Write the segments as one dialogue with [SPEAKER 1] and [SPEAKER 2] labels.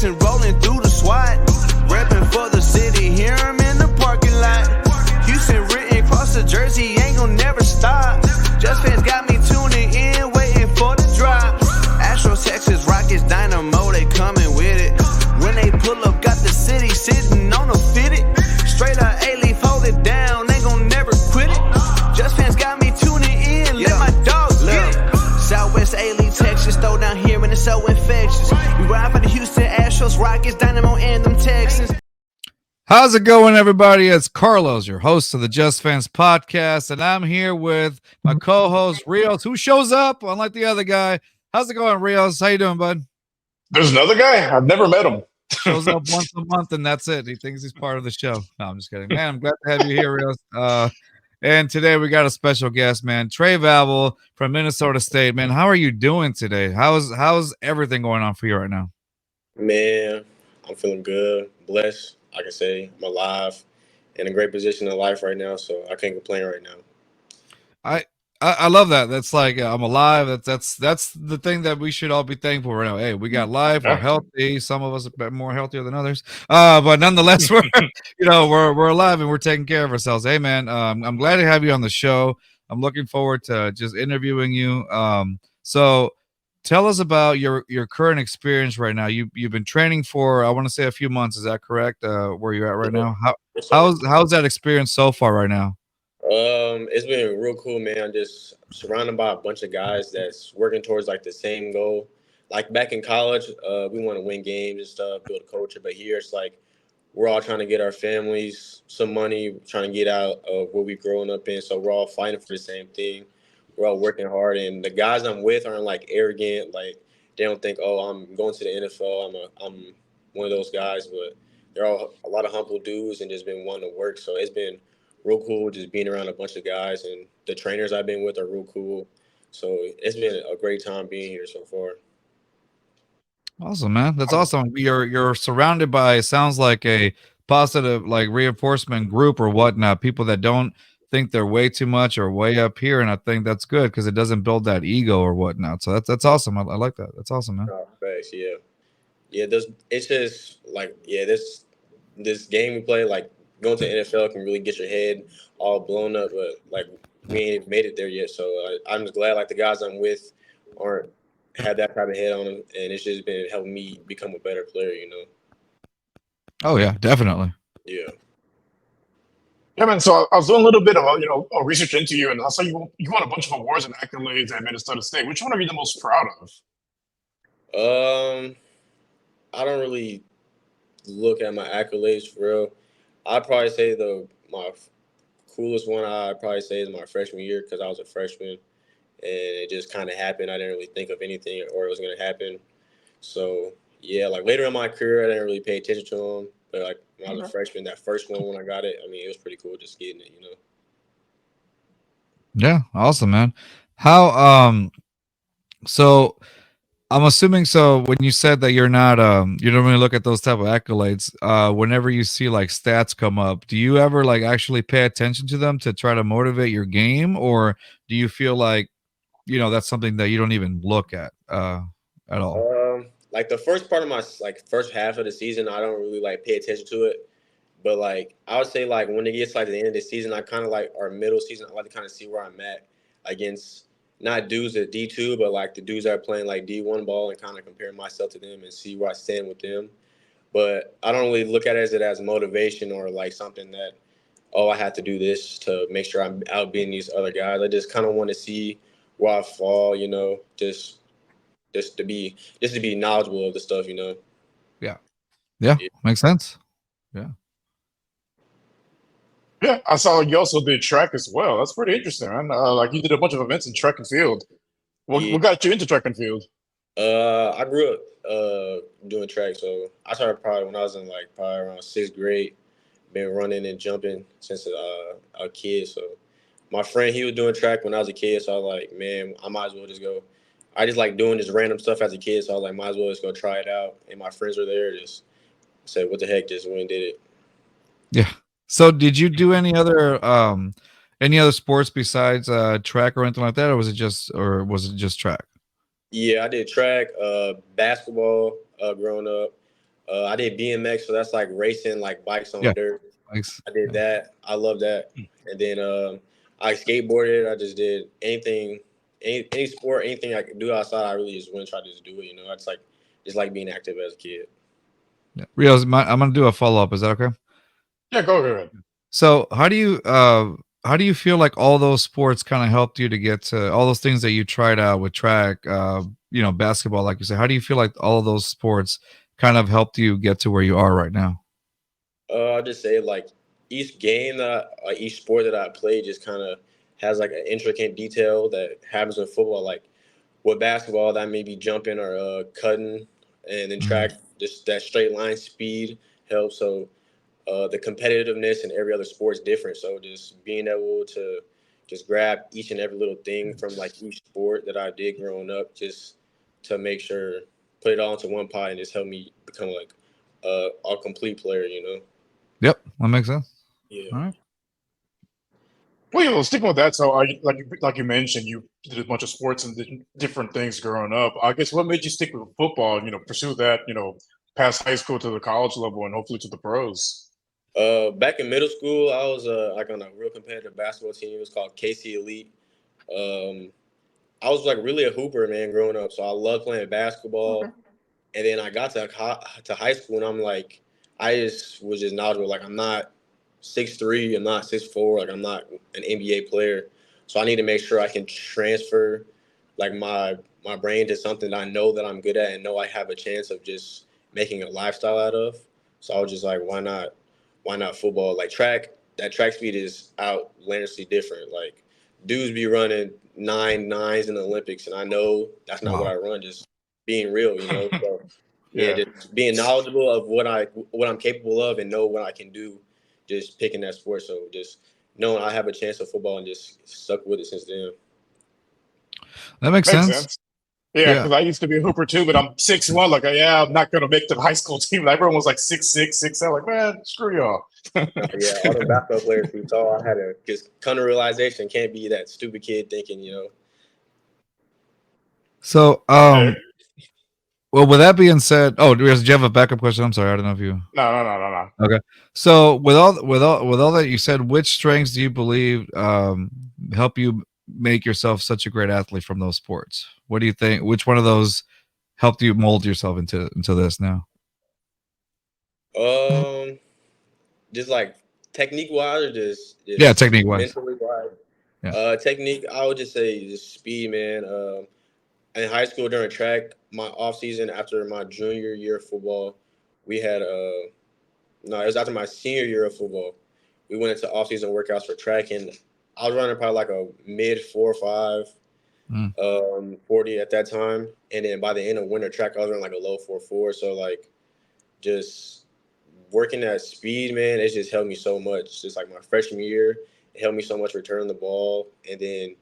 [SPEAKER 1] Houston rolling through the SWAT. Reppin' for the city, hear 'em in the parking lot. Houston written across the jersey, ain't gon' never stop. Just fans got me tuning in, waiting for the drop. Astros, Texas, Rockets, Dynamo, they coming with it. When they pull up, got the city sitting on a fitted. Straight up A-Leaf, hold it down, ain't gon' never quit it. Just fans got me tuning in, let my dogs get it. Southwest A-Leaf, Texas, throw down here and it's so infectious. We ride for the Houston Astros, Rockets, Dynamo, and them Texans.
[SPEAKER 2] How's it going, everybody? It's Carlos, your host of the Just Fans podcast, and I'm here with my co-host Rios, who shows up unlike the other guy. How's it going, Rios? How you doing, bud?
[SPEAKER 3] There's another guy. I've never met him.
[SPEAKER 2] Shows up once a month, and that's it. He thinks he's part of the show. No, I'm just kidding, man. I'm glad to have you here, Rios. And today we got a special guest, man, Trey Vaval from Minnesota State. Man, how are you doing today? How's everything going on for you right now?
[SPEAKER 4] Man, I'm feeling good, blessed. I can say I'm alive, in a great position in life right now, so I can't complain right now.
[SPEAKER 2] I love that. That's like I'm alive. That's the thing that we should all be thankful right now. Hey, we got life. We're healthy. Some of us are more healthier than others. But nonetheless, we're we're alive and we're taking care of ourselves. Hey, man, I'm glad to have you on the show. I'm looking forward to just interviewing you. So tell us about your current experience right now. You've been training for I want to say a few months. Is that correct? Where you're at right now? How's that experience so far right now?
[SPEAKER 4] It's been real cool, man. I'm just surrounded by a bunch of guys that's working towards like the same goal. Like back in college, we want to win games and stuff, build a culture. But here it's like we're all trying to get our families some money, trying to get out of what we've grown up in. So we're all fighting for the same thing. We're all working hard, and the guys I'm with aren't like arrogant. Like they don't think, oh, I'm going to the NFL. I'm one of those guys, but they're all a lot of humble dudes and just been wanting to work. So it's been real cool just being around a bunch of guys, and the trainers I've been with are real cool. So it's been a great time being here so far.
[SPEAKER 2] Awesome, man. That's awesome. You're surrounded by, it sounds like a positive like reinforcement group or whatnot, people that don't think they're way too much or way up here, and I think that's good because it doesn't build that ego or whatnot. So that's awesome. I like that. That's awesome, man.
[SPEAKER 4] Thanks, yeah. It's just like this game we play, like going to the NFL can really get your head all blown up, but like we ain't made it there yet. So I'm just glad like the guys I'm with aren't have that type of head on them, and it's just been helping me become a better player,
[SPEAKER 2] Oh yeah, definitely.
[SPEAKER 4] Yeah.
[SPEAKER 3] Yeah, man. So I was doing a little bit of research into you, and I saw you won a bunch of awards and accolades at Minnesota State. Which one are you the most proud of?
[SPEAKER 4] I don't really look at my accolades for real. I'd probably say my coolest one I'd probably say is my freshman year because I was a freshman and it just kind of happened. I didn't really think of anything or it was going to happen. So, yeah, like later in my career, I didn't really pay attention to them. But like when I was a freshman, that first one when I got it, I mean, it was pretty cool just getting it,
[SPEAKER 2] Yeah, awesome, man. How so I'm assuming so when you said that you're not you don't really look at those type of accolades, whenever you see like stats come up, do you ever like actually pay attention to them to try to motivate your game, or do you feel like that's something that you don't even look at all?
[SPEAKER 4] Like the first part of my first half of the season, I don't really like pay attention to it. But like I would say like when it gets like the end of the season, I kind of like our middle season, I like to kind of see where I'm at against not dudes at D2, but like the dudes that are playing like D1 ball and kind of compare myself to them and see where I stand with them. But I don't really look at it as motivation or like something that, oh, I have to do this to make sure I'm outbeating these other guys. I just kind of want to see where I fall, just to be knowledgeable of the stuff,
[SPEAKER 2] Yeah, makes sense. Yeah.
[SPEAKER 3] Yeah, I saw you also did track as well. That's pretty interesting, man. Like you did a bunch of events in track and field. What got you into track and field?
[SPEAKER 4] I grew up doing track, so I started probably when I was in probably around 6th grade. Been running and jumping since a kid. So my friend, he was doing track when I was a kid, so I was like, man, I might as well just go. I just like doing this random stuff as a kid, so I was like, might as well just go try it out. And my friends were there, just said, what the heck, just went and did it.
[SPEAKER 2] Yeah. So did you do any other sports besides track or anything like that, or was it just track?
[SPEAKER 4] Yeah, I did track, basketball growing up. I did BMX, so that's like racing like bikes on
[SPEAKER 2] Yeah.
[SPEAKER 4] dirt.
[SPEAKER 2] Thanks.
[SPEAKER 4] I did that. I love that. And then I skateboarded. I just did anything, any sport, anything I could do outside. I really just went and tried to just do it. You know, it's like just like being active as a kid.
[SPEAKER 2] Yeah. Rios, I'm gonna do a follow up. Is that okay?
[SPEAKER 3] Yeah, go ahead.
[SPEAKER 2] So how do you feel like all those sports kind of helped you to get to all those things that you tried out with track, basketball, like you said? How do you feel like all of those sports kind of helped you get to where you are right now?
[SPEAKER 4] I'll just say like each game each sport that I play just kind of has like an intricate detail that happens in football. Like with basketball, that may be jumping or cutting, and then
[SPEAKER 2] Mhm.
[SPEAKER 4] track, just that straight line speed helps. So the competitiveness in every other sport is different. So just being able to just grab each and every little thing from like each sport that I did growing up, just to make sure put it all into one pot and just help me become like a complete player. You know.
[SPEAKER 2] Yep, that makes sense.
[SPEAKER 4] Yeah.
[SPEAKER 2] All right.
[SPEAKER 3] Well, sticking with that, so like you mentioned, you did a bunch of sports and different things growing up. I guess what made you stick with football and pursue that, past high school to the college level and hopefully to the pros?
[SPEAKER 4] Back in middle school, I was like on a real competitive basketball team. It was called KC Elite. Um, I was like really a hooper, man, growing up. So I loved playing
[SPEAKER 3] Okay.
[SPEAKER 4] basketball. And then I got to high school, and I'm like, I just was just knowledgeable. Like I'm not 6'3", I'm not 6'4", like I'm not an NBA player. So I need to make sure I can transfer like my brain to something that I know that I'm good at and know I have a chance of just making a lifestyle out of. So I was just like, why not football? Like that track speed is outlandishly different. Like dudes be running 9.9s in the Olympics, and I know that's not what
[SPEAKER 2] Wow.
[SPEAKER 4] I run. Just being real, So yeah,
[SPEAKER 3] Yeah.
[SPEAKER 4] just being knowledgeable of what I'm capable of and know what I can do. Just picking that sport. So just knowing I have a chance of football and just stuck with it since then.
[SPEAKER 2] That makes
[SPEAKER 3] Makes
[SPEAKER 2] sense.
[SPEAKER 3] sense. Yeah,
[SPEAKER 2] Yeah.
[SPEAKER 3] because I used to be a hooper too, but I'm 6'1". Like, yeah, I'm not gonna make the high school team. Like, everyone was like 6'6", 6'7". Like, man, screw y'all.
[SPEAKER 4] Yeah, all the basketball players we saw, I had to just come to realization, can't be that stupid kid thinking.
[SPEAKER 2] So
[SPEAKER 3] Yeah.
[SPEAKER 2] well, with that being said, do you have a backup question? I'm sorry, I don't know if you.
[SPEAKER 3] No.
[SPEAKER 2] Okay. So with all that you said, which strengths do you believe help you make yourself such a great athlete from those sports? What do you think? Which one of those helped you mold yourself into this now?
[SPEAKER 4] Um, just like technique wise, or
[SPEAKER 2] Yeah,
[SPEAKER 4] just
[SPEAKER 2] technique wise.
[SPEAKER 4] mentally wise.
[SPEAKER 2] Yeah.
[SPEAKER 4] Technique, I would just say just speed, man. In high school during track, my off season after my junior year of football, we had no, it was after my senior year of football. We went into off season workouts for track, and I was running probably like a mid 4.5,
[SPEAKER 2] Mm.
[SPEAKER 4] 40 at that time, and then by the end of winter track, I was running like a low 4.4. So like just working that speed, man, it just helped me so much. Just like my freshman year, it helped me so much returning the ball, and then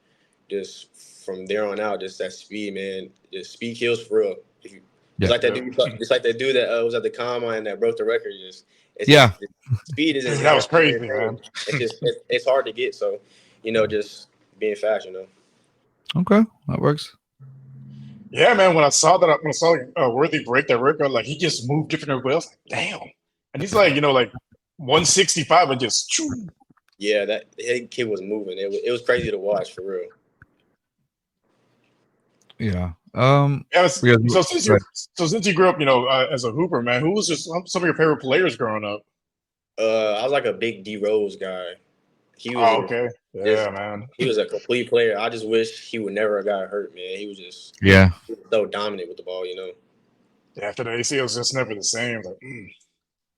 [SPEAKER 4] just from there on out, just that speed, man. Just speed kills for real. If you,
[SPEAKER 2] Yeah.
[SPEAKER 4] just like that dude that was at the combine that broke the record. It's
[SPEAKER 2] Yeah.
[SPEAKER 4] just speed is
[SPEAKER 3] Dude, that was crazy,
[SPEAKER 4] insane.
[SPEAKER 3] man.
[SPEAKER 4] It's hard to get. So, just being fast.
[SPEAKER 2] Okay, that works.
[SPEAKER 3] Yeah, man. When I saw Worthy break that record, like he just moved different than everybody else. Like, damn. And he's like, like 165 and just. Choo.
[SPEAKER 4] Yeah, that kid was moving. It was crazy to watch for real.
[SPEAKER 2] Yeah.
[SPEAKER 3] Yeah.
[SPEAKER 2] Because,
[SPEAKER 3] So since you grew up, as a hooper, man, who was just some of your favorite players growing up?
[SPEAKER 4] I was like a big D Rose guy. He was
[SPEAKER 3] Oh, okay. Yeah, man.
[SPEAKER 4] he was a complete player. I just wish he would never have got hurt, man. He was
[SPEAKER 2] yeah.
[SPEAKER 4] so dominant with the ball.
[SPEAKER 3] After the ACL, was just never the same. Like,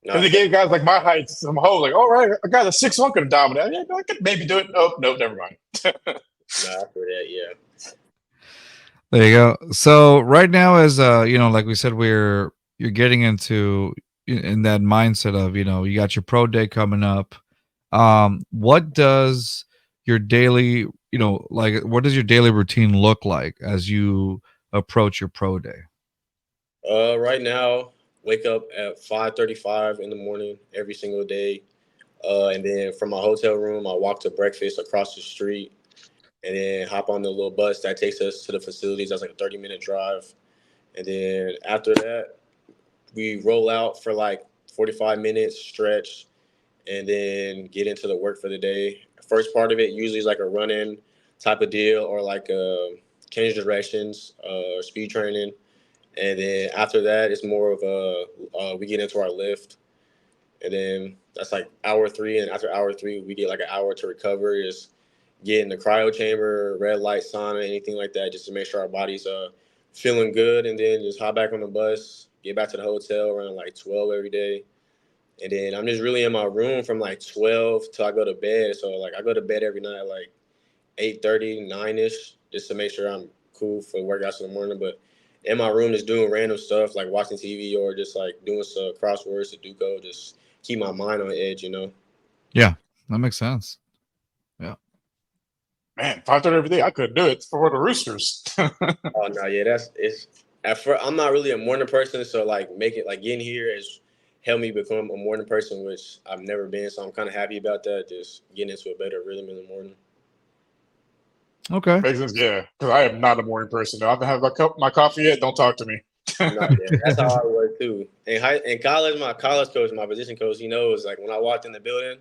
[SPEAKER 4] Nah,
[SPEAKER 3] and they gave guys like my height some hope. Like, all right, a guy that's 6'1" could dominate. Yeah, I could maybe do it. Oh, no, never mind.
[SPEAKER 4] after that, yeah.
[SPEAKER 2] There you go. So right now, as like we said, you're getting into in that mindset of you got your pro day coming up. What does your daily what does your daily routine look like as you approach your pro day?
[SPEAKER 4] Right now, wake up at 5:35 in the morning every single day, and then from my hotel room, I walk to breakfast across the street, and then hop on the little bus that takes us to the facilities. That's like a 30-minute drive, and then after that, we roll out for like 45 minutes, stretch, and then get into the work for the day. First part of it usually is like a run-in type of deal, or like change directions, speed training, and then after that it's more of a we get into our lift, and then that's like hour 3, and after hour 3 we get like an hour to recover. Is get in the cryo chamber, red light sauna, anything like that, just to make sure our body's feeling good, and then just hop back on the bus, get back to the hotel around like 12 every day. And then I'm just really in my room from like 12 till I go to bed. So like I go to bed every night at like 8:30, 9-ish, just to make sure I'm cool for workouts in the morning. But in my room just doing random stuff like watching TV or just like doing some crosswords, Sudoku, just keep my mind on edge, you know?
[SPEAKER 2] Yeah, that makes sense. Yeah.
[SPEAKER 3] Man, 5:30 every day. I couldn't do it for the Roosters.
[SPEAKER 4] Oh no, yeah, it's at first I'm not really a morning person, so like getting here has helped me become a morning person, which I've never been. So I'm kind of happy about that. Just getting into a better rhythm in the morning.
[SPEAKER 2] Okay.
[SPEAKER 3] Makes sense, yeah. Because I am not a morning person. I haven't had my coffee yet. Don't talk to me.
[SPEAKER 4] No, yeah, that's how I was too. In college, my college coach, my position coach, he knows like when I walked in the building,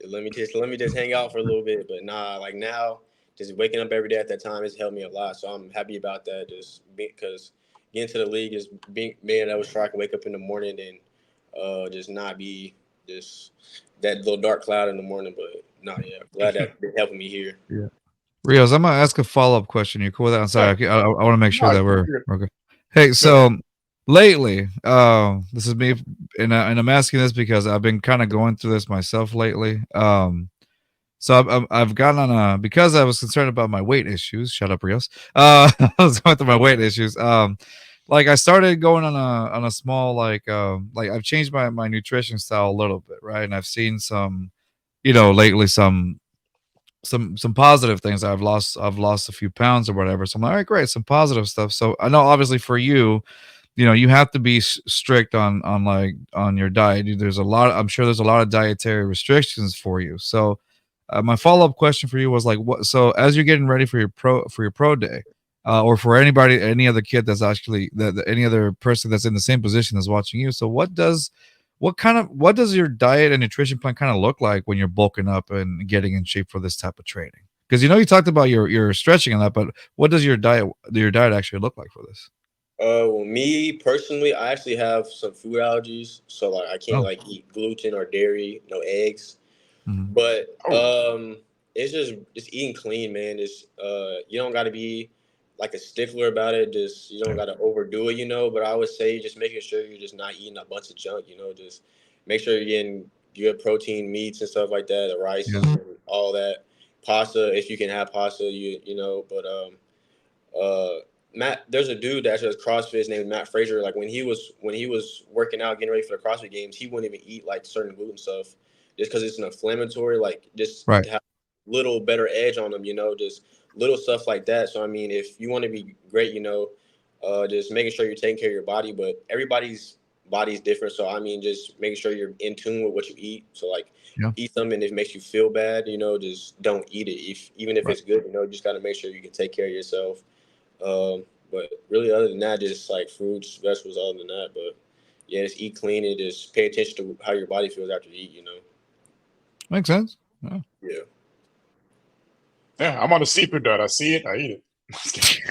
[SPEAKER 4] let me just hang out for a little bit. But nah, like now, just waking up every day at that time has helped me a lot. So I'm happy about that. Just because getting to the league is being able to try to wake up in the morning and just not be just that little dark cloud in the morning. But nah, yeah, glad that been helping me here.
[SPEAKER 2] Yeah. Rios, I'm gonna ask a follow-up question. You cool with that? I'm sorry.
[SPEAKER 3] Yeah.
[SPEAKER 2] I want to make sure
[SPEAKER 3] No,
[SPEAKER 2] that we're
[SPEAKER 3] you're
[SPEAKER 2] okay. Hey, so lately, this is me, and I'm asking this because I've been kind of going through this myself lately. So I've gotten on a because I was concerned about my weight issues. Shut up, Rios. I was going through my weight issues. Like I started going on a small like I've changed my nutrition style a little bit, right? And I've seen some, lately some positive things. I've lost a few pounds or whatever. So I'm like, all right, great, some positive stuff. So I know obviously for you, you have to be strict on like on your diet. There's a lot. I'm sure there's a lot of dietary restrictions for you. So my follow up question for you was like, what? So as you're getting ready for your pro day, or for any other kid that's actually any other person that's in the same position as watching you. So what does your diet and nutrition plan kind of look like when you're bulking up and getting in shape for this type of training? Because you talked about your stretching and that, but what does your diet actually look like for this?
[SPEAKER 4] Well, me personally, I actually have some food allergies, so like I can't
[SPEAKER 2] Oh,
[SPEAKER 4] like eat gluten or dairy, no eggs.
[SPEAKER 2] mhm.
[SPEAKER 4] But
[SPEAKER 3] Oh,
[SPEAKER 4] it's just eating clean, man. Just you don't got to be like a stickler about it. Just you don't
[SPEAKER 2] Yeah,
[SPEAKER 4] got to overdo it, you know. But I would say just making sure you're just not eating a bunch of junk, you know. Just make sure you're getting good protein meats and stuff like that, the rice
[SPEAKER 2] yeah,
[SPEAKER 4] and all that. Pasta, if you can have pasta, you know. But Matt, there's a dude that does CrossFit named Matt Frazier. Like when he was working out, getting ready for the CrossFit Games, he wouldn't even eat like certain gluten stuff, just because it's an inflammatory. Like just
[SPEAKER 2] right.
[SPEAKER 4] to have little better edge on them, you know, just little stuff like that. So I mean, if you want to be great, you know, just making sure you're taking care of your body. But everybody's body's different, so I mean, just making sure you're in tune with what you eat. So like,
[SPEAKER 2] Yeah,
[SPEAKER 4] eat something if it makes you feel bad, you know, just don't eat it. If even if
[SPEAKER 2] right.
[SPEAKER 4] it's good, you know, you just got to make sure you can take care of yourself. But really, other than that, just like fruits, vegetables. Other than that, but yeah, just eat clean and just pay attention to how your body feels after you eat. You know.
[SPEAKER 2] Makes sense. Yeah.
[SPEAKER 4] Yeah.
[SPEAKER 3] yeah. I'm on a seafood diet. I see it. I eat it. Just kidding.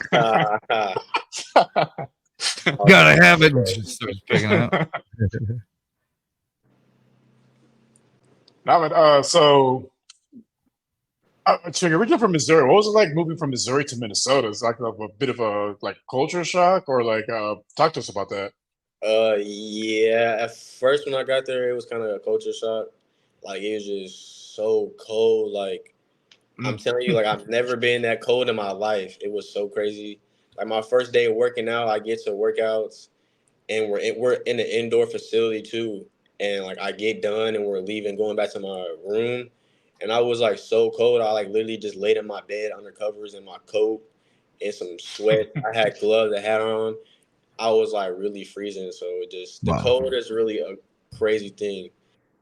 [SPEAKER 4] Oh,
[SPEAKER 2] Gotta
[SPEAKER 4] no.
[SPEAKER 2] have it. And just starts picking it up.
[SPEAKER 3] Now, so Trigger, we come from Missouri. What was it like moving from Missouri to Minnesota? It's like a bit of a like culture shock, or like talk to us about that.
[SPEAKER 4] Yeah. At first, when I got there, it was kind of a culture shock. Like it was just so cold. Like I'm
[SPEAKER 3] Mm.
[SPEAKER 4] telling you, like I've never been that cold in my life. It was so crazy. Like my first day of working out, I get to workouts, and we're in an indoor facility too. And like I get done and we're leaving, going back to my room, and I was like so cold. I like literally just laid in my bed under covers in my coat and some sweat. I had gloves, I had on. I was like really freezing. So it just the
[SPEAKER 2] Wow.
[SPEAKER 4] cold is really a crazy thing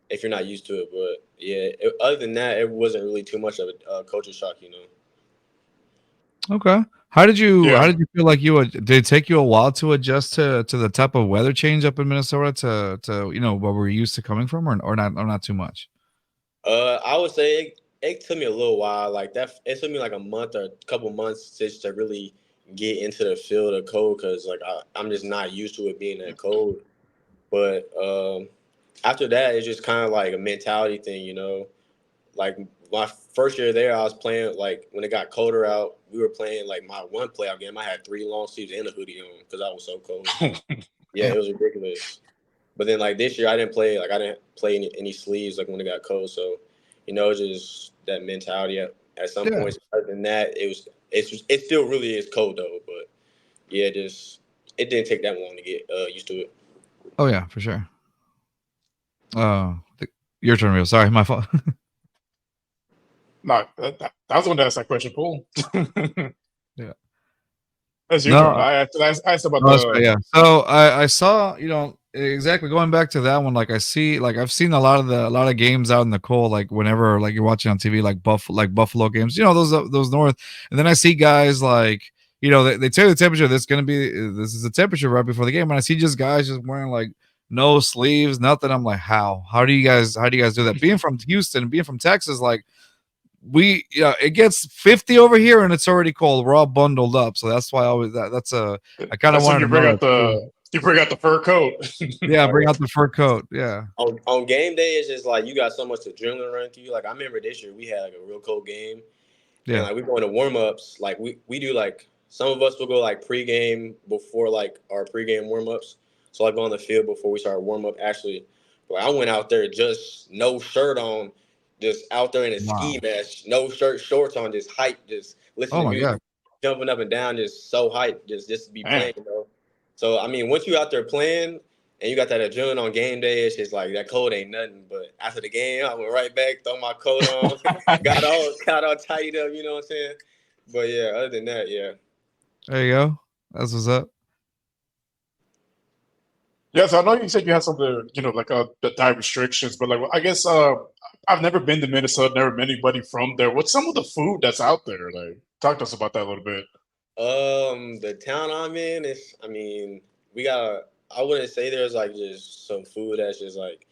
[SPEAKER 4] if you're not used to it. But yeah, other than that, it wasn't really too much of a culture shock, you know.
[SPEAKER 2] Okay. How did you
[SPEAKER 3] Yeah.
[SPEAKER 2] feel like did it take you a while to adjust to the type of weather change up in Minnesota to where we're used to coming from, or not too much?
[SPEAKER 4] I would say it took me a little while. Like that, it took me like a month or a couple months just to really get into the feel of cold because like I'm just not used to it being that cold. But after that, it's just kind of like a mentality thing, you know. Like my first year there, I was playing like when it got colder out. We were playing like my one playoff game. I had 3 long sleeves and a hoodie on because I was so cold. Yeah,
[SPEAKER 2] Yeah.
[SPEAKER 4] it was ridiculous. But then like this year, I didn't play any sleeves like when it got cold. So, it's just that mentality. At some
[SPEAKER 2] Yeah.
[SPEAKER 4] points, other than that, it still really is cold though. But yeah, it didn't take that long to get used to it.
[SPEAKER 2] Oh yeah, for sure. Your turn, Real. Sorry, my fault.
[SPEAKER 3] No, that was the one that asked that question, Paul.
[SPEAKER 2] Yeah.
[SPEAKER 3] That's your turn.
[SPEAKER 2] No,
[SPEAKER 3] I asked about
[SPEAKER 2] no, that's right,
[SPEAKER 3] the.
[SPEAKER 2] yeah. So I saw, exactly going back to that one, like I've seen a lot of games out in the cold, like whenever like you're watching on TV, like Buffalo games, those north, and then I see guys like, they tell you the temperature that's gonna be this is the temperature right before the game, and I see just guys just wearing like no sleeves, nothing. I'm like, how do you guys do that? Being from Houston, being from Texas, like it gets 50 over here and it's already cold. We're all bundled up, so that's why I kind of
[SPEAKER 3] That's when
[SPEAKER 2] wanted
[SPEAKER 3] you
[SPEAKER 2] to
[SPEAKER 3] bring
[SPEAKER 2] know
[SPEAKER 3] out
[SPEAKER 2] that too.
[SPEAKER 3] the fur coat.
[SPEAKER 2] Yeah, bring out the fur coat. Yeah,
[SPEAKER 4] On game day, it's just like you got so much adrenaline running through you. Like I remember this year we had like a real cold game, and
[SPEAKER 2] yeah.
[SPEAKER 4] like we going to warm ups. Like we do like some of us will go like pregame before like our pregame warm ups. So like go on the field before we start warm up. Actually, but I went out there just no shirt on, just out there in a ski
[SPEAKER 2] Wow.
[SPEAKER 4] mask, no shirt, shorts on, just hype, just
[SPEAKER 2] Oh
[SPEAKER 4] listening to
[SPEAKER 2] my god.
[SPEAKER 4] music, jumping up and down, just so hype, just to be
[SPEAKER 3] Man,
[SPEAKER 4] playing, So I mean, once you out there playing and you got that adrenaline on game day, it's just like that cold ain't nothing. But after the game, I went right back, throw my coat on, got all tidied up, you know what I'm saying? But yeah, other than that, yeah.
[SPEAKER 2] There you go. That's what's up.
[SPEAKER 3] yeah. So I know you said you had some of the, like the diet restrictions, but like I guess I've never been to Minnesota, never met anybody from there. What's some of the food that's out there? Like, talk to us about that a little bit.
[SPEAKER 4] The town I'm in is, I mean, I wouldn't say there's like just some food that's just like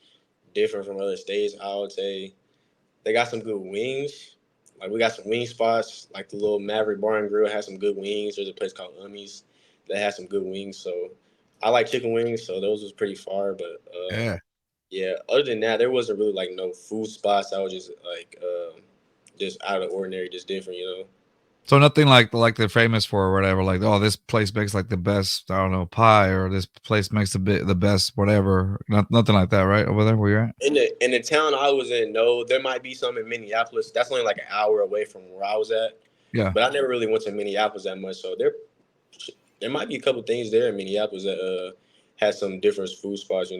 [SPEAKER 4] different from other states. I would say they got some good wings. Like we got some wing spots, like the little Maverick Bar and Grill has some good wings. There's a place called Ummy's that has some good wings. So I like chicken wings, so those was pretty far. But
[SPEAKER 2] Yeah.
[SPEAKER 4] yeah, other than that, there wasn't really like no food spots. I was just like just out of the ordinary, just different.
[SPEAKER 2] So nothing like they're famous for or whatever. Like, oh, this place makes like the best, I don't know, pie, or this place makes the best whatever. Nothing like that, right? Over there where you're at.
[SPEAKER 4] In the town I was in, no, there might be some in Minneapolis. That's only like an hour away from where I was at.
[SPEAKER 2] Yeah.
[SPEAKER 4] But I never really went to Minneapolis that much, so there might be a couple things there in Minneapolis that has some different food spots.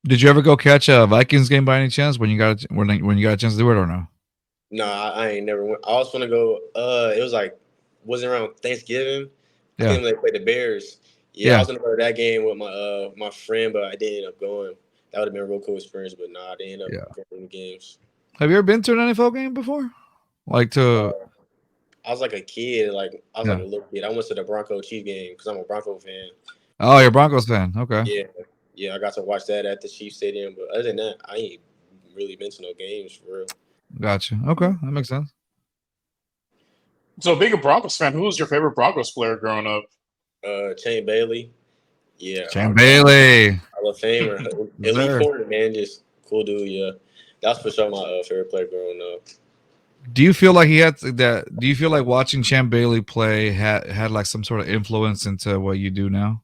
[SPEAKER 2] Did you ever go catch a Vikings game by any chance when you got when you got a chance to do it or no?
[SPEAKER 4] No, I ain't never went. I was gonna go. It was like wasn't around Thanksgiving. I
[SPEAKER 2] Yeah.
[SPEAKER 4] think when they played the Bears. Yeah, I
[SPEAKER 2] Yeah.
[SPEAKER 4] was gonna go to that game with my friend, but I didn't end up going. That would have been a real cool experience, but nah, I didn't end
[SPEAKER 2] Yeah.
[SPEAKER 4] up going to the games.
[SPEAKER 2] Have you ever been to an NFL game before? Like
[SPEAKER 4] Uh,
[SPEAKER 2] to
[SPEAKER 4] I was like a kid, like I was like
[SPEAKER 2] Yeah.
[SPEAKER 4] a little kid. I went to the Bronco Chiefs game because I'm a Bronco fan.
[SPEAKER 2] Oh, you're a Broncos fan. Okay.
[SPEAKER 4] Yeah, yeah, I got to watch that at the Chiefs Stadium. But other than that, I ain't really been to no games for real.
[SPEAKER 2] Gotcha. Okay. That makes sense.
[SPEAKER 3] So, being a Broncos fan, who was your favorite Broncos player growing up?
[SPEAKER 4] Chain Bailey, yeah,
[SPEAKER 2] Shane Bailey.
[SPEAKER 4] Hall of Famer,
[SPEAKER 2] Yes,
[SPEAKER 4] elite
[SPEAKER 2] sir.
[SPEAKER 4] corner, man, just cool dude. Yeah, that's for sure my favorite player growing up.
[SPEAKER 2] Do you feel like he had that? Do you feel like watching Champ Bailey play had like some sort of influence into what you do now?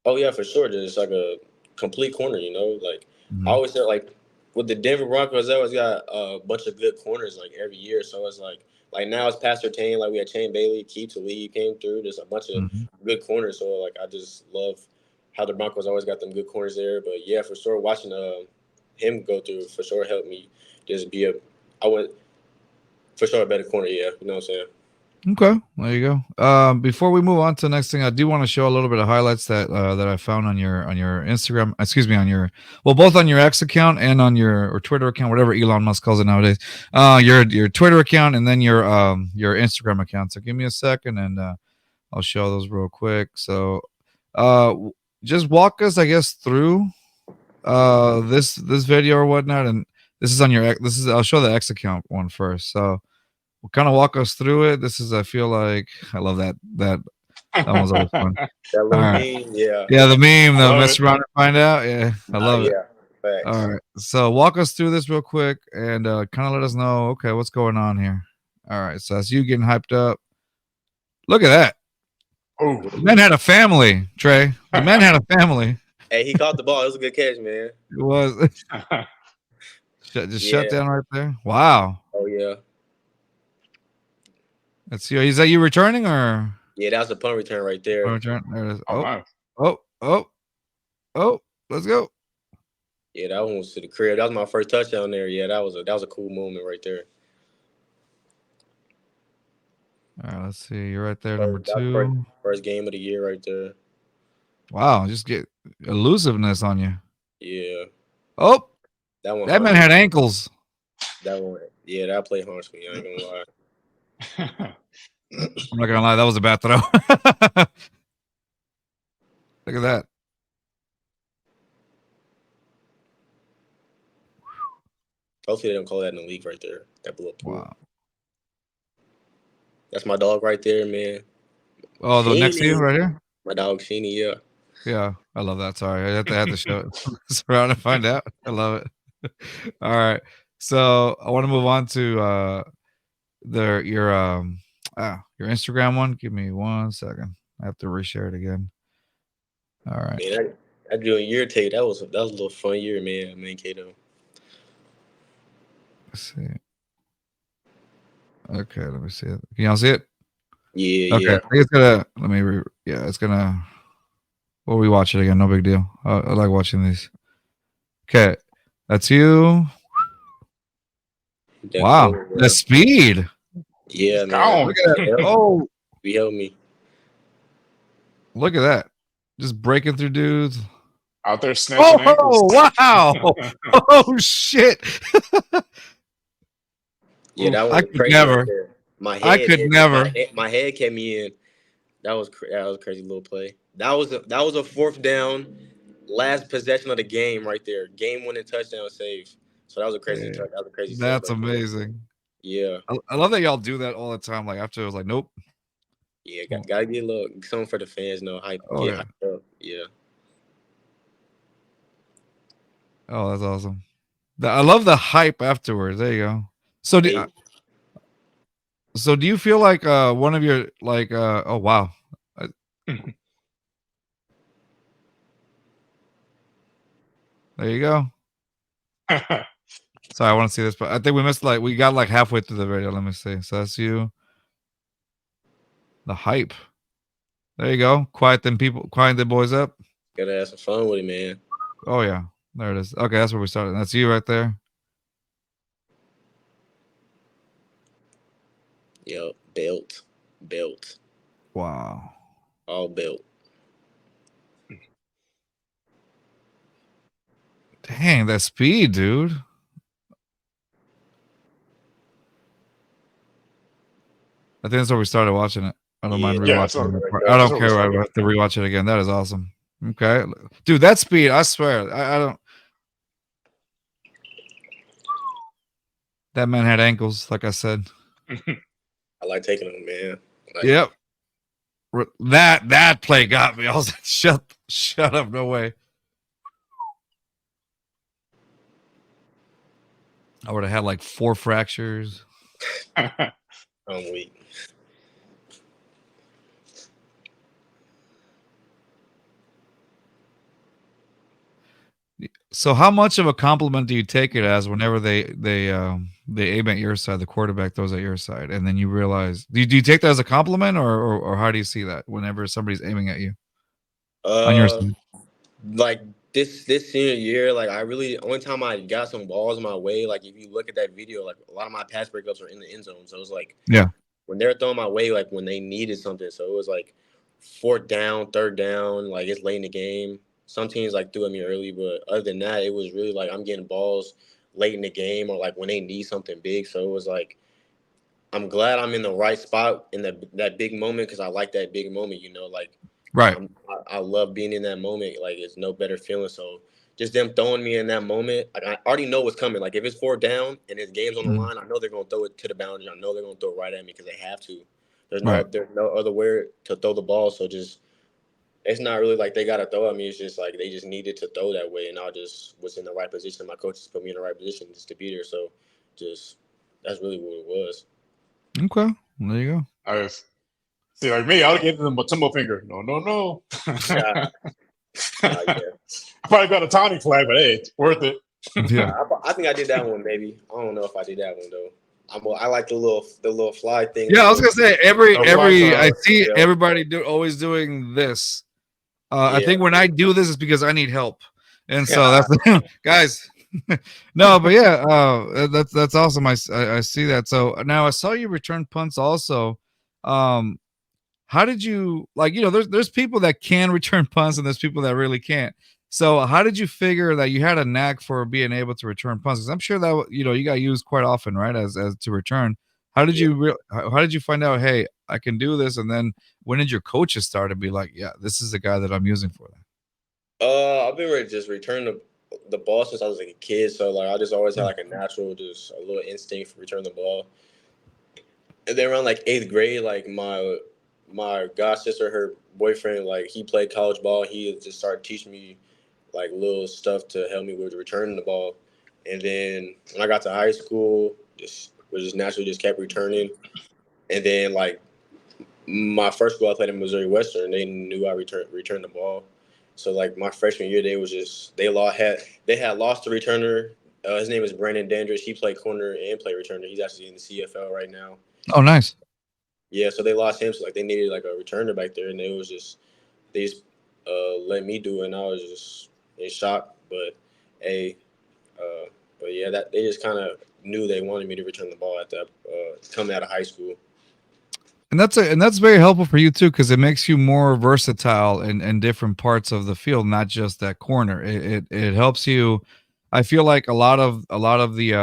[SPEAKER 4] Oh yeah, for sure. Just like a complete corner. Like I
[SPEAKER 2] Mhm.
[SPEAKER 4] always said, like with the Denver Broncos, they always got a bunch of good corners like every year. So it's like now it's Pastor Tane, like we had Chain Bailey, Keith Lee came through. There's a bunch of
[SPEAKER 2] Mhm.
[SPEAKER 4] good corners. So like I just love how the Broncos always got them good corners there. But yeah, for sure, watching him go through for sure helped me just be I went for sure a better corner. Yeah, you know what I'm saying.
[SPEAKER 2] Okay, there you go. Before we move on to the next thing, I do want to show a little bit of highlights that that I found on your Instagram. Excuse me, on your both on your X account and on your or Twitter account, whatever Elon Musk calls it nowadays. Your Twitter account and then your Instagram account. So give me a second and I'll show those real quick. So just walk us, I guess, through this video or whatnot, and this is on your I'll show the X account one first. So we'll kind of walk us through it. This is, I feel like, I love that one's always fun.
[SPEAKER 4] That
[SPEAKER 2] All
[SPEAKER 4] little
[SPEAKER 2] right.
[SPEAKER 4] meme, yeah.
[SPEAKER 2] Yeah, the meme,
[SPEAKER 3] I
[SPEAKER 2] the
[SPEAKER 3] love
[SPEAKER 2] mess
[SPEAKER 3] it.
[SPEAKER 2] around and find out. Yeah, I love it.
[SPEAKER 4] Yeah, facts.
[SPEAKER 2] All right. So walk us through this real quick and kind of let us know, okay, what's going on here. All right. So that's you getting hyped up. Look at that.
[SPEAKER 3] Oh,
[SPEAKER 2] The man had a family, Trey. The man had a family.
[SPEAKER 4] Hey, he caught the ball. It was a good catch, man.
[SPEAKER 2] It was just shut
[SPEAKER 4] Yeah.
[SPEAKER 2] down right there. Wow.
[SPEAKER 4] Oh yeah.
[SPEAKER 2] Let's see. Is that you returning or
[SPEAKER 4] Yeah, that was a punt return right there.
[SPEAKER 2] return? There it is.
[SPEAKER 3] oh,
[SPEAKER 2] Oh,
[SPEAKER 3] nice.
[SPEAKER 2] oh. Let's go.
[SPEAKER 4] Yeah, that one was to the crib. That was my first touchdown there. Yeah, that was a cool moment right there.
[SPEAKER 2] All right, let's see. You're right there, number
[SPEAKER 4] That was
[SPEAKER 2] two.
[SPEAKER 4] first game of the year right there.
[SPEAKER 2] Wow, just get elusiveness on you.
[SPEAKER 4] Yeah.
[SPEAKER 2] Oh,
[SPEAKER 4] That one.
[SPEAKER 2] that man had ankles.
[SPEAKER 4] That one. Yeah, that play haunts me. I ain't gonna lie.
[SPEAKER 2] I'm not gonna lie, that was a bad throw. Look at that.
[SPEAKER 4] Hopefully they don't call that in the league right there. That blew up.
[SPEAKER 2] Wow.
[SPEAKER 4] That's my dog right there, man.
[SPEAKER 2] Oh, the next to you
[SPEAKER 4] Sheenie.
[SPEAKER 2] right here?
[SPEAKER 4] My dog Sheenie, yeah.
[SPEAKER 2] Yeah, I love that. Sorry, I have to show it. Around and find out. I love it. All right. So I want to move on to your Instagram one. Give me 1 second. I have to reshare it again. All right.
[SPEAKER 4] Man, I drew a year tape. That was a little fun year, man, Kato.
[SPEAKER 2] Let's see. Okay, let me see it. Can y'all see it?
[SPEAKER 4] Yeah,
[SPEAKER 2] Okay,
[SPEAKER 4] yeah.
[SPEAKER 2] I think it's gonna. Let me. It's gonna. We'll rewatch it again. No big deal. I like watching these. Okay, that's you.
[SPEAKER 4] That
[SPEAKER 2] Wow,
[SPEAKER 4] cool,
[SPEAKER 2] the speed.
[SPEAKER 4] yeah,
[SPEAKER 3] Gone.
[SPEAKER 4] man.
[SPEAKER 2] Look at that. Oh,
[SPEAKER 4] He helped me.
[SPEAKER 2] look at that. Just breaking through dudes.
[SPEAKER 3] Out there snatching ankles.
[SPEAKER 2] Wow. Oh shit.
[SPEAKER 4] Yeah, that
[SPEAKER 2] I
[SPEAKER 4] was
[SPEAKER 2] could
[SPEAKER 4] crazy.
[SPEAKER 2] never.
[SPEAKER 4] Right there. My head,
[SPEAKER 2] I could never.
[SPEAKER 4] My head kept me in. That was a crazy little play. That was a fourth down, last possession of the game right there. Game winning touchdown save. So that was a crazy touch. That was a crazy save.
[SPEAKER 2] That's
[SPEAKER 4] right there.
[SPEAKER 2] amazing.
[SPEAKER 4] Yeah.
[SPEAKER 2] I love that y'all do that all the time. Like after it was like, nope.
[SPEAKER 4] Yeah, gotta get a little something for the fans, hype.
[SPEAKER 2] Oh,
[SPEAKER 4] Get
[SPEAKER 2] yeah.
[SPEAKER 4] hyped up. Yeah.
[SPEAKER 2] Oh, that's awesome. I love the hype afterwards. There you go. So do,
[SPEAKER 4] Hey,
[SPEAKER 2] so do you feel like one of your like oh wow. There you go. Sorry, I want to see this, but I think we got like halfway through the video. Let me see. So that's you. The hype. There you go. Quiet the boys up.
[SPEAKER 4] gotta have some fun with it, man.
[SPEAKER 2] Oh yeah. There it is. Okay, that's where we started. That's you right there.
[SPEAKER 4] Yep. Belt.
[SPEAKER 2] Wow.
[SPEAKER 4] All belt.
[SPEAKER 2] Dang, that speed, dude. I think that's where we started watching it. I don't mind
[SPEAKER 3] Yeah, that's
[SPEAKER 2] rewatching it.
[SPEAKER 3] what-
[SPEAKER 2] I
[SPEAKER 3] that's
[SPEAKER 2] don't
[SPEAKER 3] what we
[SPEAKER 2] care. I
[SPEAKER 3] started.
[SPEAKER 2] have to rewatch it again. That is awesome. Okay. Dude, that speed, I swear. I don't. That man had ankles, like I said.
[SPEAKER 4] I like taking them, man.
[SPEAKER 2] Yep. That play got me. I was like, shut up, no way. I would have had like 4 fractures.
[SPEAKER 4] I'm weak.
[SPEAKER 2] So how much of a compliment do you take it as whenever they aim at your side, the quarterback throws at your side, and then you realize do you take that as a compliment or how do you see that whenever somebody's aiming at you on your side?
[SPEAKER 4] Like this senior year, like only time I got some balls my way, like if you look at that video, like a lot of my pass breakups are in the end zone. So it's like,
[SPEAKER 2] Yeah.
[SPEAKER 4] when they're throwing my way, like when they needed something. So it was like fourth down, third down, like it's late in the game. Some teams like threw at me early, but other than that, it was really like I'm getting balls late in the game or like when they need something big. So it was like I'm glad I'm in the right spot in that big moment because I like that big moment. Like
[SPEAKER 2] Right.
[SPEAKER 4] I love being in that moment. Like it's no better feeling. So just them throwing me in that moment, like I already know what's coming. Like if it's fourth down and his game's on the line, I know they're gonna throw it to the boundary. I know they're gonna throw it right at me because they have to.
[SPEAKER 2] Right.
[SPEAKER 4] There's no other way to throw the ball. So just it's not really like they gotta throw at me. It's just like they just needed to throw that way, and I just was in the right position. My coaches put me in the right position just to be there. So just that's really what it was.
[SPEAKER 2] Okay. There you go.
[SPEAKER 3] I was, see, like me, I would give them a tumble finger. No.
[SPEAKER 4] Yeah. Yeah.
[SPEAKER 3] I probably got a tonic flag, but hey, it's worth it.
[SPEAKER 2] Yeah.
[SPEAKER 4] I think I did that one, maybe. I don't know if I did that one though. I like the little fly thing.
[SPEAKER 2] Yeah, I was gonna say every I see
[SPEAKER 4] Yeah.
[SPEAKER 2] everybody always doing this. I think when I do this, it's because I need help, and so that's guys. No, but yeah, that's awesome. I see that. So now I saw you return punts also. How did you there's people that can return punts and there's people that really can't. So how did you figure that you had a knack for being able to return punts? Because I'm sure that you got used quite often, right? As to return. How did how did you find out? Hey, I can do this. And then when did your coaches start to be like, yeah, this is the guy that I'm using for that?
[SPEAKER 4] I've been ready to just return the ball since I was like a kid. So like I just always had like a natural, just a little instinct for returning the ball. And then around like 8th grade, like my god sister, her boyfriend, like he played college ball. He just started teaching me like little stuff to help me with returning the ball. And then when I got to high school, just naturally just kept returning. And then like my first school I played in Missouri Western, they knew I returned the ball. So like my freshman year, they had lost the returner. His name is Brandon Dandridge. He played corner and played returner. He's actually in the CFL right now.
[SPEAKER 2] Oh, nice.
[SPEAKER 4] Yeah, so they lost him. So like they needed like a returner back there, and they just let me do it, and I was just in shock. But but yeah, that they just kind of knew they wanted me to return the ball at that coming out of high school.
[SPEAKER 2] And that's very helpful for you too, because it makes you more versatile in different parts of the field, not just that corner. It helps you. I feel like a lot of the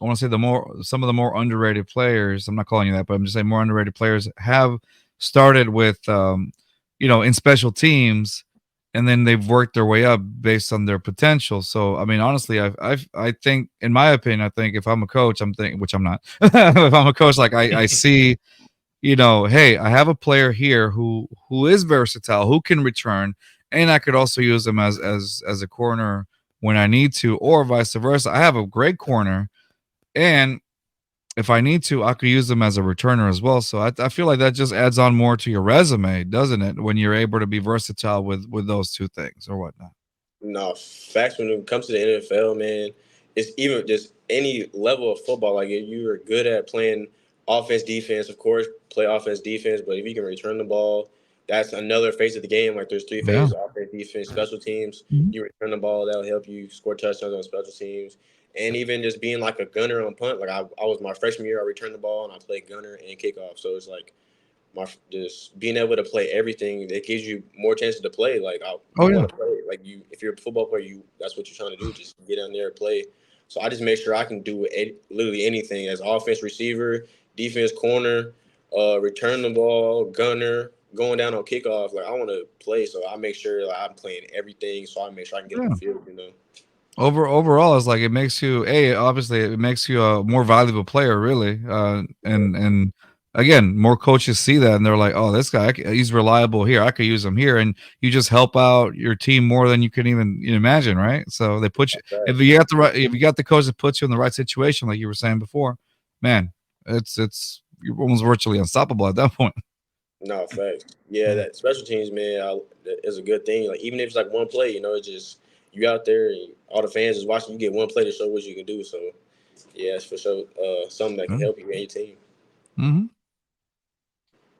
[SPEAKER 2] I want to say some of the more underrated players. I'm not calling you that, but I'm just saying more underrated players have started with in special teams, and then they've worked their way up based on their potential. So I mean, honestly, I think, in my opinion, I think if I'm a coach, I'm thinking, which I'm not. If I'm a coach, like I see. Hey, I have a player here who is versatile, who can return, and I could also use him as a corner when I need to, or vice versa. I have a great corner, and if I need to, I could use them as a returner as well. So I feel like that just adds on more to your resume, doesn't it? When you're able to be versatile with those two things or whatnot.
[SPEAKER 4] No, facts. When it comes to the NFL, man, it's even just any level of football. Like if you are good at playing offense, defense, of course, play offense, defense. But if you can return the ball, that's another phase of the game. Like there's 3 phases: offense, defense, special teams. You return the ball, that'll help you score touchdowns on special teams. And even just being like a gunner on punt. Like I was my freshman year, I returned the ball and I played gunner and kickoff. So it's like just being able to play everything, it gives you more chances to play. Like I want to play. Like if you're a football player, that's what you're trying to do. Just get down there and play. So I just make sure I can do literally anything as offense, receiver, defense, corner, return the ball, gunner, going down on kickoff. Like I want to play, so I make sure like, I'm playing everything. So I make sure I can get on the field.
[SPEAKER 2] Overall, it's like it makes you obviously it makes you a more valuable player, really. And again, more coaches see that and they're like, oh, this guy, he's reliable here. I could use him here, and you just help out your team more than you can even imagine, right? So they put you if you got the coach that puts you in the right situation, like you were saying before, man, it's you're almost virtually unstoppable at that point.
[SPEAKER 4] No, facts. Yeah, that special teams, man, is a good thing. Like even if it's like one play, it's just you out there and all the fans is watching. You get one play to show what you can do. So yeah, it's for sure something that can help you and your team.
[SPEAKER 2] Mm-hmm.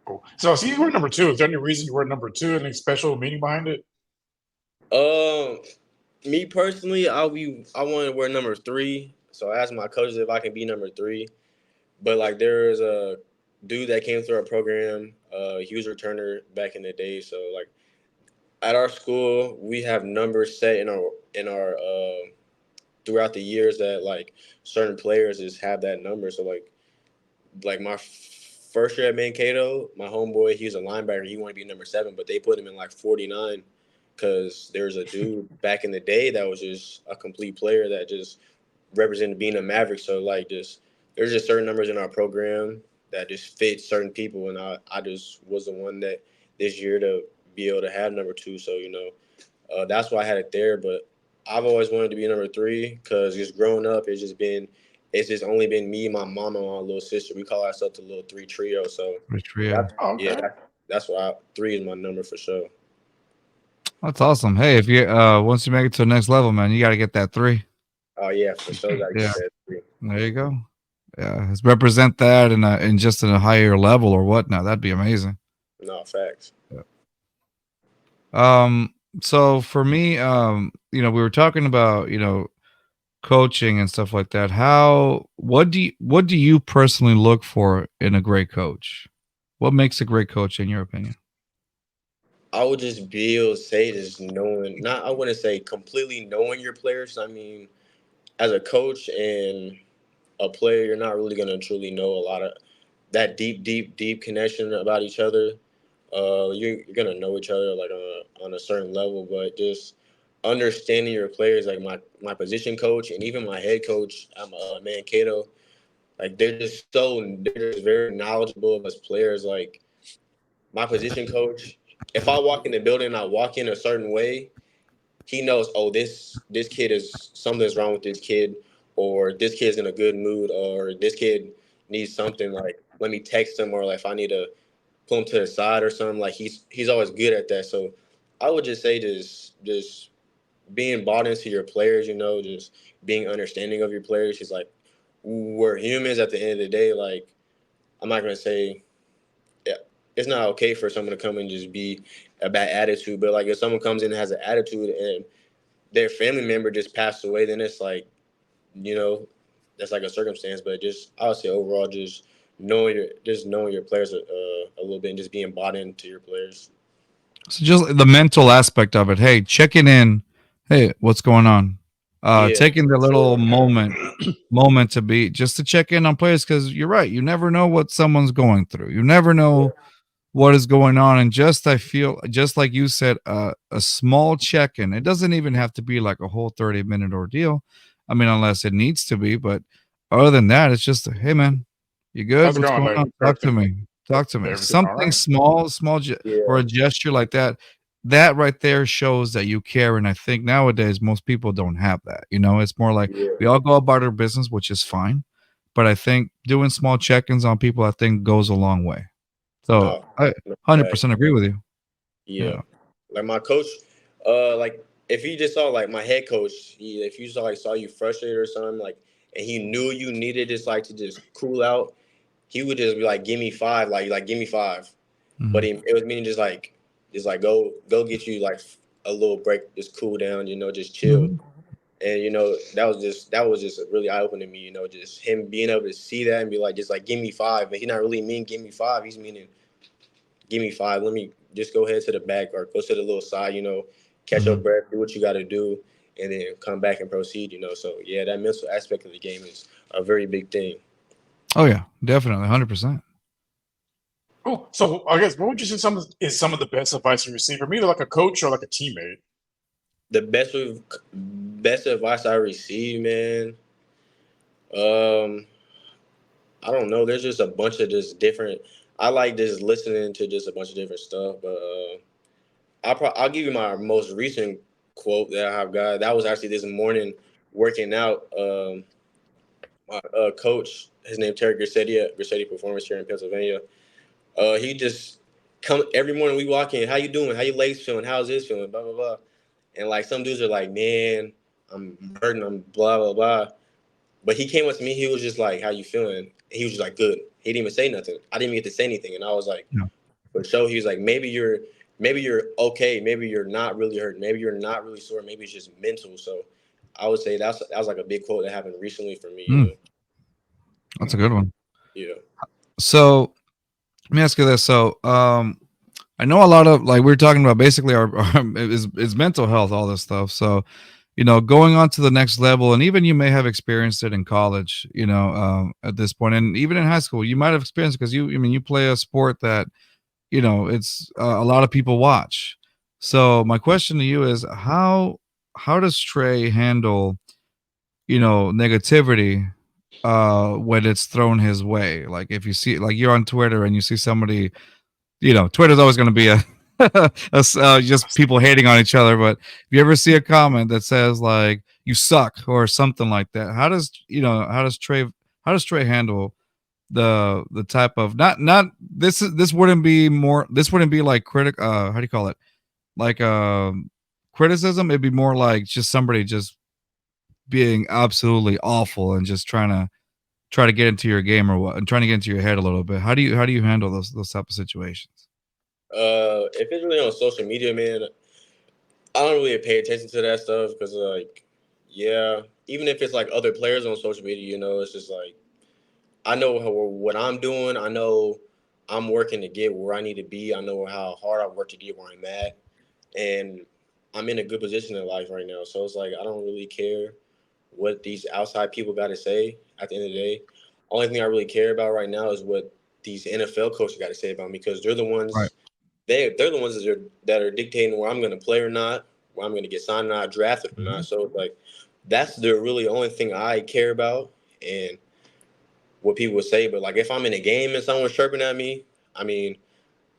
[SPEAKER 3] Cool. So see, you were number 2. Is there any reason you were number 2? Any special meaning behind it?
[SPEAKER 4] Me personally, I want to wear number 3. So I asked my coaches if I can be number 3. But like there's dude that came through our program. He was a returner back in the day. So like at our school, we have numbers set in our throughout the years that like certain players just have that number. So like my first year at Mankato, my homeboy, he was a linebacker. He wanted to be number 7, but they put him in like 49 because there's a dude back in the day that was just a complete player that just represented being a Maverick. So like just there's just certain numbers in our program that just fit certain people, and I just was the one that this year to be able to have number 2. So that's why I had it there. But I've always wanted to be number 3 because just growing up, it's just only been me, my mom, and my little sister. We call ourselves the little 3 trio. So
[SPEAKER 2] Rich trio.
[SPEAKER 4] that's,
[SPEAKER 3] Oh,
[SPEAKER 4] yeah,
[SPEAKER 3] okay.
[SPEAKER 4] that's why 3 is my number for sure.
[SPEAKER 2] That's awesome. Hey, if you once you make it to the next level, man, you got to get that 3.
[SPEAKER 4] Oh yeah, for sure. Gotta
[SPEAKER 2] Yeah,
[SPEAKER 4] get that 3.
[SPEAKER 2] there you go. Yeah, let's represent that in just in a higher level or whatnot. That'd be amazing.
[SPEAKER 4] No facts.
[SPEAKER 2] Yeah. So for me, we were talking about, coaching and stuff like that. What do you personally look for in a great coach? What makes a great coach in your opinion?
[SPEAKER 4] I would just be able to say just knowing, not I wouldn't say completely knowing your players. I mean, as a coach and a player, you're not really gonna truly know a lot of that deep connection about each other. You're gonna know each other like on a certain level, but just understanding your players, like my position coach and even my head coach, I'm Mankato. Like they're just very knowledgeable of us players. Like my position coach, if I walk in the building and I walk in a certain way, he knows, oh, this kid is something's wrong with this kid, or this kid's in a good mood, or this kid needs something. Like let me text him, or like if I need to pull him to the side or something. Like he's always good at that. So I would just say just being bought into your players, just being understanding of your players. He's like we're humans at the end of the day. Like I'm not gonna say yeah, it's not okay for someone to come and just be a bad attitude, but like if someone comes in and has an attitude and their family member just passed away, then it's like, you know, that's like a circumstance. But just I would say overall, just knowing your players a little bit and just being bought into your players.
[SPEAKER 2] So just the mental aspect of it. Hey, checking in. Hey, what's going on?
[SPEAKER 4] Yeah,
[SPEAKER 2] Taking the
[SPEAKER 4] for
[SPEAKER 2] little
[SPEAKER 4] sure.
[SPEAKER 2] moment to be just to check in on players because you're right. You never know what someone's going through. You never know what is going on. And just I feel just like you said, a small check-in. It doesn't even have to be like a whole 30-minute ordeal. I mean, unless it needs to be, but other than that, it's just hey man, you good?
[SPEAKER 3] How's it
[SPEAKER 2] What's
[SPEAKER 3] going?
[SPEAKER 2] going
[SPEAKER 3] Like
[SPEAKER 2] on? Talk to
[SPEAKER 3] everything,
[SPEAKER 2] me. Talk to me.
[SPEAKER 3] everything all
[SPEAKER 2] Something
[SPEAKER 3] right?
[SPEAKER 2] small, or
[SPEAKER 4] Yeah,
[SPEAKER 2] a gesture like that. That right there shows that you care. And I think nowadays most people don't have that. It's more like
[SPEAKER 4] yeah.
[SPEAKER 2] we all go about our business, which is fine. But I think doing small check-ins on people, I think goes a long way. So
[SPEAKER 4] No,
[SPEAKER 2] I
[SPEAKER 4] no fact.
[SPEAKER 2] 100% agree with you.
[SPEAKER 4] Yeah,
[SPEAKER 2] Yeah.
[SPEAKER 4] like my coach, like if he just saw like my head coach, if you saw you frustrated or something, like, and he knew you needed just like to just cool out, he would just be like, "Give me 5," like "Give me 5." But
[SPEAKER 2] Mhm.
[SPEAKER 4] it was meaning just like go get you like a little break, just cool down, just chill.
[SPEAKER 2] Mhm.
[SPEAKER 4] And that was just really eye opening to me, just him being able to see that and be like, just like give me 5, but he not really mean give me 5. He's meaning give me 5. Let me just go ahead to the back or go to the little side, catch your
[SPEAKER 2] Mhm.
[SPEAKER 4] breath, do what you got to do, and then come back and proceed. So yeah, that mental aspect of the game is a very big thing.
[SPEAKER 2] Oh yeah, definitely 100%.
[SPEAKER 3] Cool. So I guess what would you say is some of the best advice you receive from either like a coach or like a teammate?
[SPEAKER 4] The best advice I received, man. Um, I don't know. There's just a bunch of just different. I like just listening to just a bunch of different stuff, but I'll give you my most recent quote that I have got. That was actually this morning working out. My coach, his name Terry Grissetti at Grissetti Performance here in Pennsylvania. He just come every morning we walk in. How you doing? How your legs feeling? How's this feeling? Blah blah blah. And like some dudes are like, man, I'm hurting. I'm blah blah blah. But he came up to me. He was just like, "How you feeling?" He was just like, "Good." He didn't even say nothing. I didn't even get to say anything, and I was like,
[SPEAKER 2] Yeah.
[SPEAKER 4] "For sure." He was like, maybe you're okay. Maybe you're not really hurt. Maybe you're not really sore. Maybe it's just mental." So, I would say that was like a big quote that happened recently for me.
[SPEAKER 2] Mm, that's a
[SPEAKER 3] Hmm.
[SPEAKER 2] good one.
[SPEAKER 4] Yeah.
[SPEAKER 2] So Let me ask you this. So, I know a lot of like we are talking about basically our is mental health, all this stuff. So, going on to the next level, and even you may have experienced it in college, at this point, and even in high school, you might have experienced because you play a sport that it's a lot of people watch. So, my question to you is how does Trey handle negativity when it's thrown his way? Like if you see like you're on Twitter and you see somebody, Twitter's always going to be just people hating on each other. But if you ever see a comment that says like "you suck" or something like that, how does Trey handle the type of not this wouldn't be like how do you call it, like criticism? It'd be more like just somebody just being absolutely awful and just try to get into your game or what, and trying to get into your head a little bit. How do you handle those type of situations?
[SPEAKER 4] If it's really on social media, man, I don't really pay attention to that stuff because, like, yeah, even if it's like other players on social media, it's just like I know what I'm doing. I know I'm working to get where I need to be. I know how hard I work to get where I'm at, and I'm in a good position in life right now. So it's like I don't really care what these outside people got to say. At the end of the day, only thing I really care about right now is what these NFL coaches got to say about me because they're the
[SPEAKER 2] Right.
[SPEAKER 4] ones they're the ones that are dictating where I'm going to play or not, where I'm going to get signed or not, drafted or not. So like that's the really only thing I care about and what people would say. But like if I'm in a game and someone's chirping at me, I mean,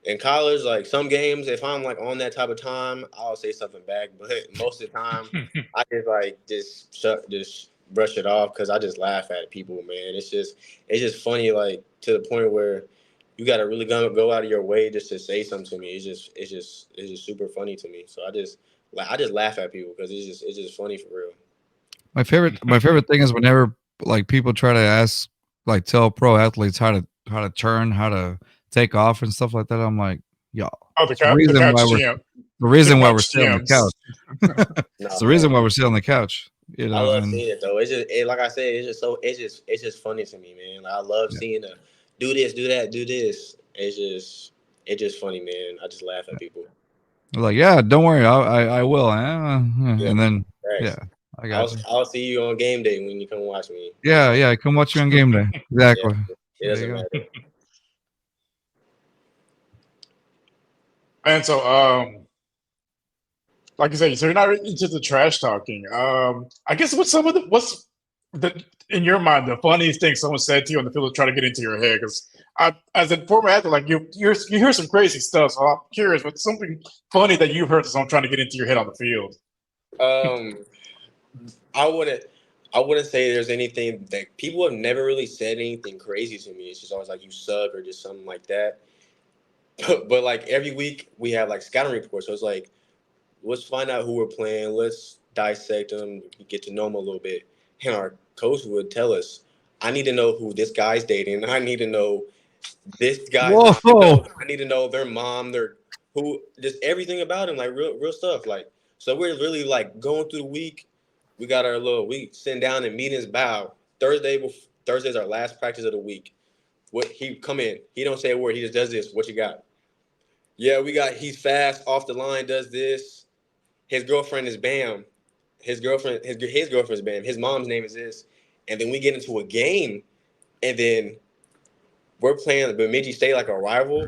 [SPEAKER 4] in college, like some games, if I'm like on that type of time, I'll say something back. But most of the time, I just like just brush it off because I just laugh at people, man. It's just funny, like to the point where you got to really go out of your way just to say something to me. It's just super funny to me. So I just laugh at people because it's just funny for real.
[SPEAKER 2] My favorite thing is whenever like people try to tell pro athletes how to turn, how to take off and stuff like that. I'm like, y'all,
[SPEAKER 3] Oh,
[SPEAKER 2] it's the
[SPEAKER 3] the
[SPEAKER 2] reason why
[SPEAKER 3] couch
[SPEAKER 2] we're
[SPEAKER 3] GM,
[SPEAKER 2] the
[SPEAKER 3] the
[SPEAKER 2] reason why we're
[SPEAKER 3] couch
[SPEAKER 2] sitting on the couch.
[SPEAKER 3] GMs.
[SPEAKER 2] It's
[SPEAKER 4] Nah,
[SPEAKER 2] the
[SPEAKER 4] man.
[SPEAKER 2] reason why we're sitting on the couch,
[SPEAKER 4] I love
[SPEAKER 2] and
[SPEAKER 4] seeing it though. Like I said, it's just funny to me, man. Like, I love
[SPEAKER 2] yeah.
[SPEAKER 4] seeing do this, do that, do this. It's just funny, man. I just laugh at people.
[SPEAKER 2] They're like, yeah, don't worry, I will,
[SPEAKER 4] Yeah,
[SPEAKER 2] and then yeah,
[SPEAKER 4] thanks.
[SPEAKER 2] I got
[SPEAKER 4] I'll
[SPEAKER 2] you.
[SPEAKER 4] I'll see you on game day when you come watch me.
[SPEAKER 2] Yeah, yeah, come watch you on game day.
[SPEAKER 4] Yeah,
[SPEAKER 2] Exactly.
[SPEAKER 4] it
[SPEAKER 2] There you
[SPEAKER 4] doesn't
[SPEAKER 2] go.
[SPEAKER 4] matter.
[SPEAKER 3] And so, like you said, so you're not really into the trash talking. I guess what's the in your mind the funniest thing someone said to you on the field to try to get into your head? Because as a former athlete, like you hear some crazy stuff. So I'm curious, what's something funny that you've heard that someone trying to get into your head on the field?
[SPEAKER 4] Um, I wouldn't. I wouldn't say there's anything that people have never really said anything crazy to me. It's just always like you suck or just something like that. But like every week we have like scouting reports, so it's like let's find out who we're playing. Let's dissect them, get to know them a little bit. And our coach would tell us, I need to know who this guy's dating. I need to know this guy's mom.
[SPEAKER 2] Whoa!
[SPEAKER 4] I need to know their mom, their who, just everything about him, like real stuff. Like so, we're really like going through the week. We got our little week sitting down in meetings. Bow Thursday's our last practice of the week. What he come in, he don't say a word. He just does this. What you got? Yeah, we got. He's fast off the line. Does this. His girlfriend is Bam. His girlfriend is Bam. His mom's name is this. And then we get into a game, and then we're playing Bemidji State like a rival,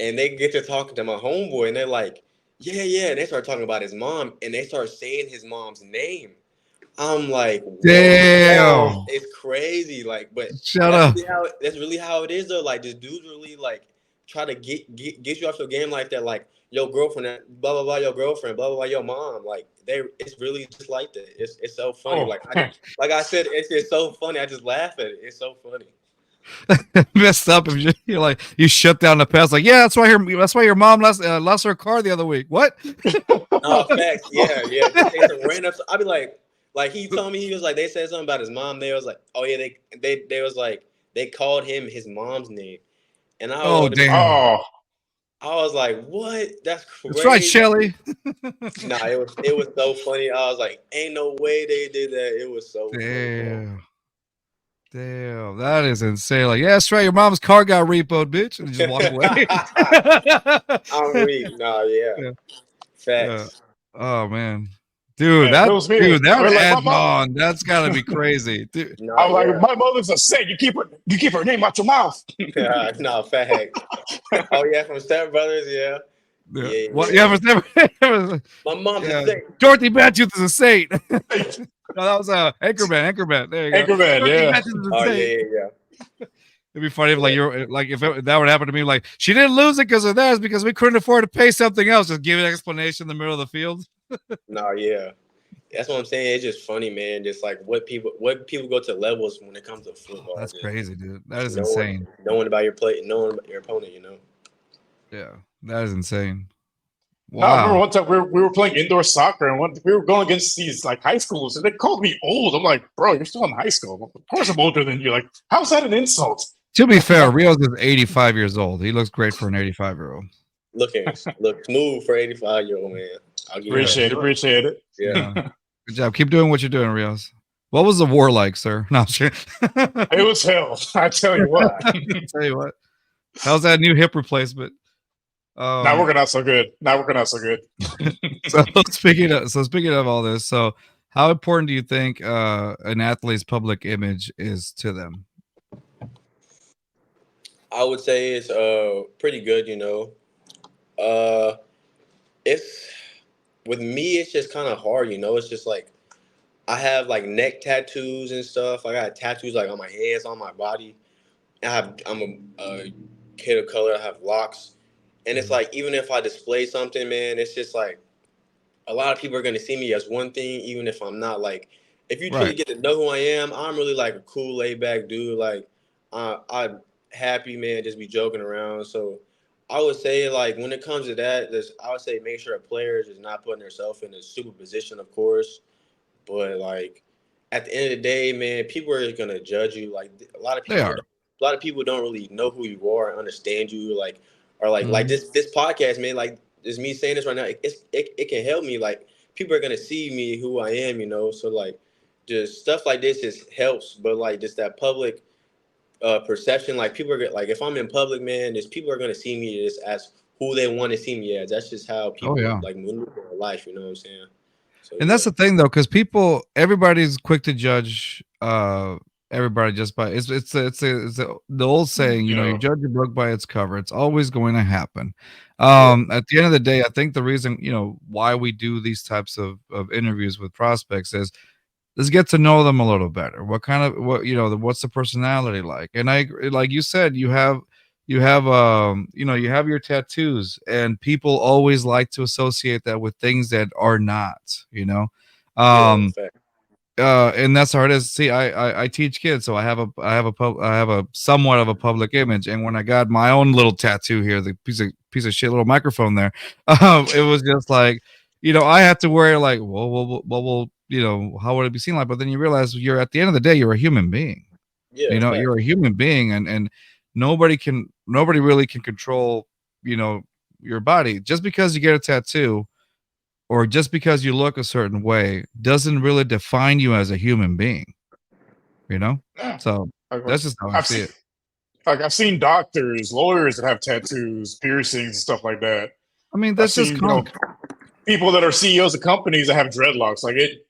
[SPEAKER 4] and they get to talking to my homeboy, and they're like, "Yeah, yeah." And they start talking about his mom, and they start saying his mom's name. I'm like, "Whoa,
[SPEAKER 2] Damn!
[SPEAKER 4] it's crazy!" Like, but
[SPEAKER 2] Shut
[SPEAKER 4] that's
[SPEAKER 2] up!
[SPEAKER 4] really how it is though. Like, this dude's really like try to get you off your game like that. Like, your girlfriend, blah blah blah, your girlfriend, blah blah blah, your mom. Like, it's really just like that. It's so funny.
[SPEAKER 3] Oh,
[SPEAKER 4] Like like I said, it's just so funny. I just laugh at it. It's so funny.
[SPEAKER 2] Messed up if you're like you shut down the past. Like, yeah, that's why your mom lost her car the other week. What?
[SPEAKER 4] No, facts. Yeah, yeah. They say some random. I'd be like he told me he was like they said something about his mom. They was like, oh yeah, they was like they called him his mom's name, and
[SPEAKER 2] Oh, damn!
[SPEAKER 3] oh,
[SPEAKER 4] I was like, what? That's
[SPEAKER 2] That's right,
[SPEAKER 4] crazy.
[SPEAKER 2] Shelly.
[SPEAKER 4] Nah, it was so funny. I was like, ain't no way they did that. It was so funny, bro.
[SPEAKER 2] Damn. Damn, that is insane. Like, yeah, that's right. Your mom's car got repoed, bitch, and just walk away.
[SPEAKER 4] I'm weak. Nah, yeah.
[SPEAKER 2] Yeah.
[SPEAKER 4] Facts.
[SPEAKER 2] Oh man, dude,
[SPEAKER 3] Yeah, if it was me,
[SPEAKER 2] that
[SPEAKER 3] or like my
[SPEAKER 2] adds
[SPEAKER 3] mom.
[SPEAKER 2] on. That's gotta be crazy, dude.
[SPEAKER 4] Nah,
[SPEAKER 3] I'm like,
[SPEAKER 4] yeah.
[SPEAKER 3] my mother's a saint. You keep her name out your mouth.
[SPEAKER 4] Nah, facts. Oh yeah, from Step Brothers, yeah.
[SPEAKER 2] Yeah.
[SPEAKER 4] Yeah,
[SPEAKER 2] What?
[SPEAKER 4] yeah.
[SPEAKER 2] Yeah, but never.
[SPEAKER 4] My mom's
[SPEAKER 2] Yeah.
[SPEAKER 4] a saint.
[SPEAKER 2] Dorothy Matthews is a saint. No, that was Anchorman. There you go.
[SPEAKER 3] Anchorman,
[SPEAKER 2] Dorothy
[SPEAKER 3] yeah.
[SPEAKER 2] Matthews is a
[SPEAKER 4] Oh
[SPEAKER 2] saint.
[SPEAKER 4] yeah.
[SPEAKER 2] It'd be funny if like
[SPEAKER 4] Yeah.
[SPEAKER 2] you're like if that would happen to me, like she didn't lose it because of that, it's because we couldn't afford to pay something else. Just give an explanation in the middle of the field.
[SPEAKER 4] Nah, yeah. That's what I'm saying. It's just funny, man. Just like what people go to levels when it comes to football.
[SPEAKER 2] That's
[SPEAKER 4] just
[SPEAKER 2] crazy, dude. That is insane.
[SPEAKER 4] Knowing about your play, knowing about your opponent, you know.
[SPEAKER 2] Yeah, that is insane.
[SPEAKER 3] No, I remember
[SPEAKER 2] Wow.
[SPEAKER 3] one time we were playing indoor soccer and we were going against these like high schools and they called me old. I'm like, bro, you're still in high school. Of course I'm older than you. Like, how's that an insult?
[SPEAKER 2] To be fair, Rios is 85 years old. He looks great for an 85-year-old.
[SPEAKER 4] Look smooth for 85-year-old man. I'll give
[SPEAKER 3] Appreciate it.
[SPEAKER 4] Yeah.
[SPEAKER 2] Good job. Keep doing what you're doing, Rios. What was the war like, sir? No, sure.
[SPEAKER 3] It was hell. I tell you what.
[SPEAKER 2] Tell you what. How's that new hip replacement?
[SPEAKER 3] Not working out so good.
[SPEAKER 2] So speaking of all this, so how important do you think an athlete's public image is to them?
[SPEAKER 4] I would say it's pretty good, you know. It's with me, it's just kind of hard, you know. It's just like I have like neck tattoos and stuff. I got tattoos like on my hands, on my body. I'm a kid of color. I have locks, and it's like even if I display something, man, it's just like a lot of people are gonna see me as one thing, even if I'm not. Like if you truly
[SPEAKER 2] Right.
[SPEAKER 4] get to know who I am, I'm really like a cool, laid back dude. Like I'm happy, man, just be joking around. So I would say like when it comes to that, I would say make sure a player is not putting themselves in a super position, of course. But like at the end of the day, man, people are gonna judge you. Like a lot of
[SPEAKER 2] They
[SPEAKER 4] people,
[SPEAKER 2] are.
[SPEAKER 4] a lot of people don't really know who you are, understand you, like or like
[SPEAKER 2] Mhm.
[SPEAKER 4] this podcast, man. Like just me saying this right now, it can help me. Like people are gonna see me who I am, you know. So like just stuff like this just helps. But like just that public perception, like people are like if I'm in public, man, just people are gonna see me just as who they want to see me as. That's just how people
[SPEAKER 2] Oh yeah.
[SPEAKER 4] like maneuver in life. You know what I'm saying? So
[SPEAKER 2] And that's the thing though, because everybody's quick to judge everybody just by the old saying, you know, you judge a book by its cover. It's always going to happen. At the end of the day, I think the reason, you know, why we do these types of interviews with prospects is let's get to know them a little better. What's the personality like? And like you said, you have you have your tattoos, and people always like to associate that with things that are not,
[SPEAKER 4] fact.
[SPEAKER 2] And that's how it is. See, I teach kids, so I have a somewhat of a public image. And when I got my own little tattoo here, the piece of shit little microphone there, it was just like, I had to worry like, well, how would it be seen like? But then you realize you're at the end of the day, you're a human being.
[SPEAKER 4] Yeah, fact.
[SPEAKER 2] You're a human being, and nobody really can control, your body. Just because you get a tattoo or just because you look a certain way doesn't really define you as a human being,
[SPEAKER 3] Yeah.
[SPEAKER 2] So that's just how I see it.
[SPEAKER 3] Like I've seen doctors, lawyers that have tattoos, piercings, and stuff like that.
[SPEAKER 2] I mean, that's just
[SPEAKER 3] people that are CEOs of companies that have dreadlocks. Like it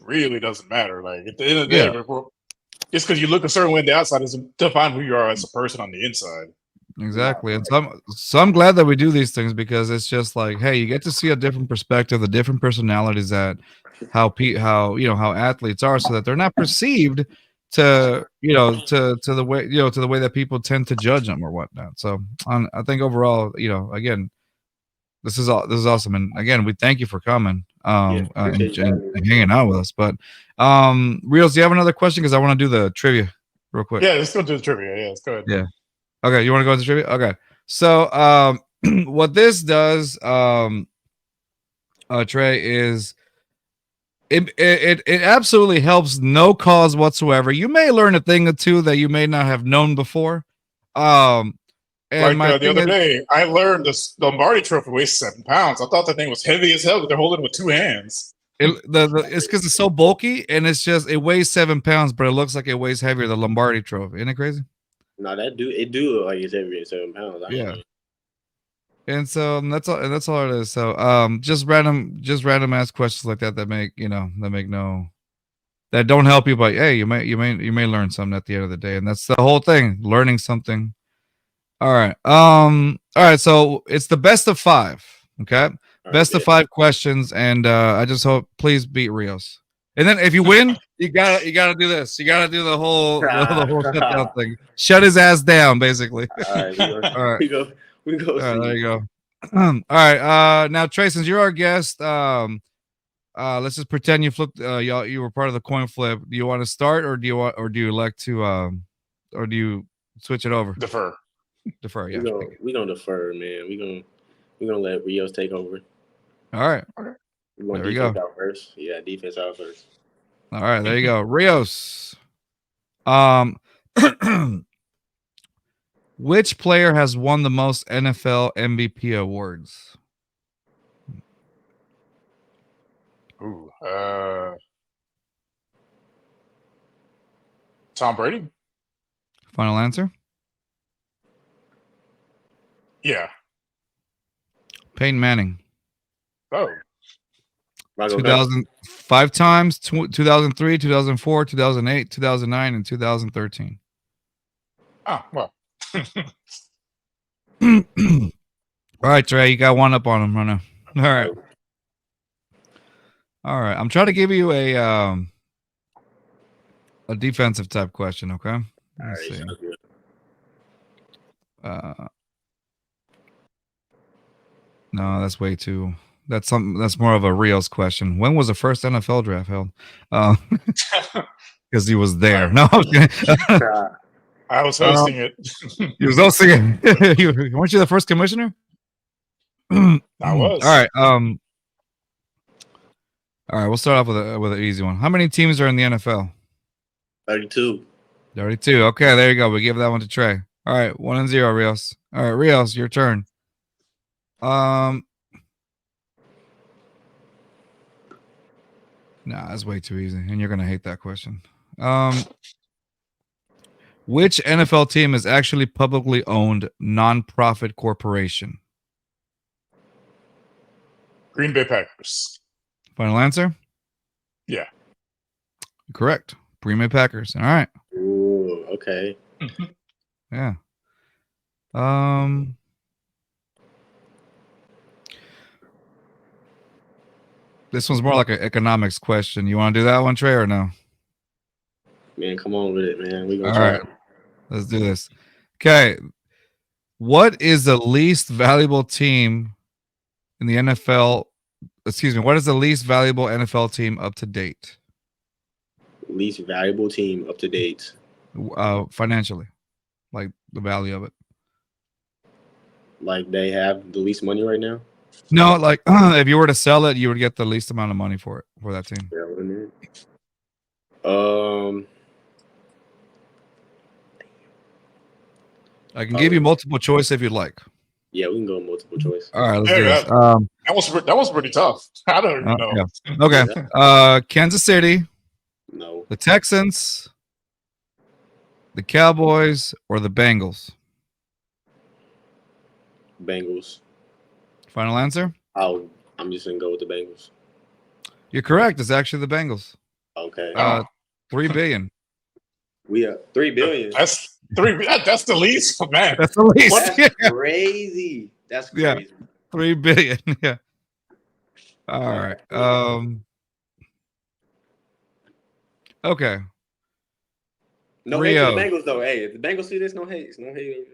[SPEAKER 3] really doesn't matter. Like at the end of the day, just because you look a certain way on the outside doesn't define who you are as a person on the inside.
[SPEAKER 2] Exactly. And so I'm glad that we do these things, because it's just like, hey, you get to see a different perspective, the different personalities that how athletes are, so that they're not perceived to the way that people tend to judge them or whatnot. So I think overall, again, this is awesome. And again, we thank you for coming and hanging out with us. But Reels, do you have another question? Because I want to do the trivia real quick.
[SPEAKER 3] Yeah, let's go do the trivia. Yeah, let's go ahead.
[SPEAKER 2] Yeah. Okay, you want to go into trivia? Okay. So what this does, Trey, is it absolutely helps no cause whatsoever. You may learn a thing or two that you may not have known before. And
[SPEAKER 3] like the other day, I learned the Lombardi Trophy weighs 7 pounds. I thought that thing was heavy as hell, but they're holding it with 2 hands.
[SPEAKER 2] It's because it's so bulky, and it weighs 7 pounds, but it looks like it weighs heavier than the Lombardi Trophy. Isn't it crazy?
[SPEAKER 4] No, it do look like it's heavier than 7 pounds.
[SPEAKER 2] Yeah. And so that's all. And that's all it is. So just random ass questions like that make that don't help you, but hey, you may learn something at the end of the day, and that's the whole thing, learning something. All right. All right. So it's the best of 5. Okay. Best of 5 questions, and I just hope please beat Rios. And then if you win, you gotta do this. You gotta do the whole shutdown thing. Shut his ass down, basically.
[SPEAKER 4] All right.
[SPEAKER 2] All right.
[SPEAKER 4] We go.
[SPEAKER 2] All right, there you go. All right. Now Trey, since you're our guest, let's just pretend you flipped. You were part of the coin flip. Do you want to start, or do you like to, or do you switch it over?
[SPEAKER 3] Defer.
[SPEAKER 2] Yeah.
[SPEAKER 4] We gonna defer, man. We gonna let Rios take over.
[SPEAKER 2] All right.
[SPEAKER 4] We want
[SPEAKER 2] there
[SPEAKER 4] defense out first. Yeah, defense out first.
[SPEAKER 2] All right, there you go. Rios. Which player has won the most NFL MVP awards?
[SPEAKER 3] Ooh, Tom Brady?
[SPEAKER 2] Final answer?
[SPEAKER 3] Yeah.
[SPEAKER 2] Peyton Manning.
[SPEAKER 3] Oh.
[SPEAKER 2] 2005 times, 2003, 2004, 2008, 2009, and 2013.
[SPEAKER 3] Oh, well.
[SPEAKER 2] All right, Trey, you got one up on him right now. All right. I'm trying to give you a defensive type question, okay? Let's see. No, that's way too. That's more of a Rios question. When was the first NFL draft held? Because he was there. No,
[SPEAKER 3] I was hosting it.
[SPEAKER 2] He was hosting it. Weren't you the first commissioner?
[SPEAKER 3] I was.
[SPEAKER 2] All right. All right. We'll start off with an easy one. How many teams are in the NFL?
[SPEAKER 4] 32.
[SPEAKER 2] 32. Okay, there you go. We give that one to Trey. All right, 1-0, Rios. All right, Rios, your turn. Nah, that's way too easy, and you're gonna hate that question. Which NFL team is actually publicly owned non-profit corporation?
[SPEAKER 3] Green Bay Packers.
[SPEAKER 2] Final answer?
[SPEAKER 3] Yeah.
[SPEAKER 2] Correct. Green Bay Packers. All right.
[SPEAKER 4] Ooh, okay.
[SPEAKER 2] Yeah. This one's more like an economics question. You want to do that one, Trey, or no?
[SPEAKER 4] Man, come on with it, man. We gonna
[SPEAKER 2] All
[SPEAKER 4] try.
[SPEAKER 2] right. Let's do this. Okay. What is the least valuable team in the NFL? Excuse me. What is the least valuable NFL team up to date?
[SPEAKER 4] Least valuable team up to date.
[SPEAKER 2] Financially, like the value of it.
[SPEAKER 4] Like they have the least money right now.
[SPEAKER 2] No, like if you were to sell it, you would get the least amount of money for that team.
[SPEAKER 4] Yeah, what I mean?
[SPEAKER 2] I can give you multiple choice if you'd like.
[SPEAKER 4] Yeah, we can go multiple choice.
[SPEAKER 2] All right, let's do this.
[SPEAKER 3] That was pretty tough. I don't even know.
[SPEAKER 2] Yeah. Okay. Kansas City.
[SPEAKER 4] No.
[SPEAKER 2] The Texans. The Cowboys or the Bengals?
[SPEAKER 4] Bengals.
[SPEAKER 2] Final answer?
[SPEAKER 4] I'm just gonna go with the Bengals.
[SPEAKER 2] You're correct. It's actually the Bengals.
[SPEAKER 4] Okay.
[SPEAKER 2] $3 billion.
[SPEAKER 4] We are $3 billion.
[SPEAKER 3] That's that's the least, man.
[SPEAKER 2] That's the least.
[SPEAKER 4] That's crazy. That's crazy.
[SPEAKER 2] Yeah. $3 billion. Yeah. All right. Okay.
[SPEAKER 4] No hate to the Bengals though. Hey, if the Bengals see this, no hate. No hate.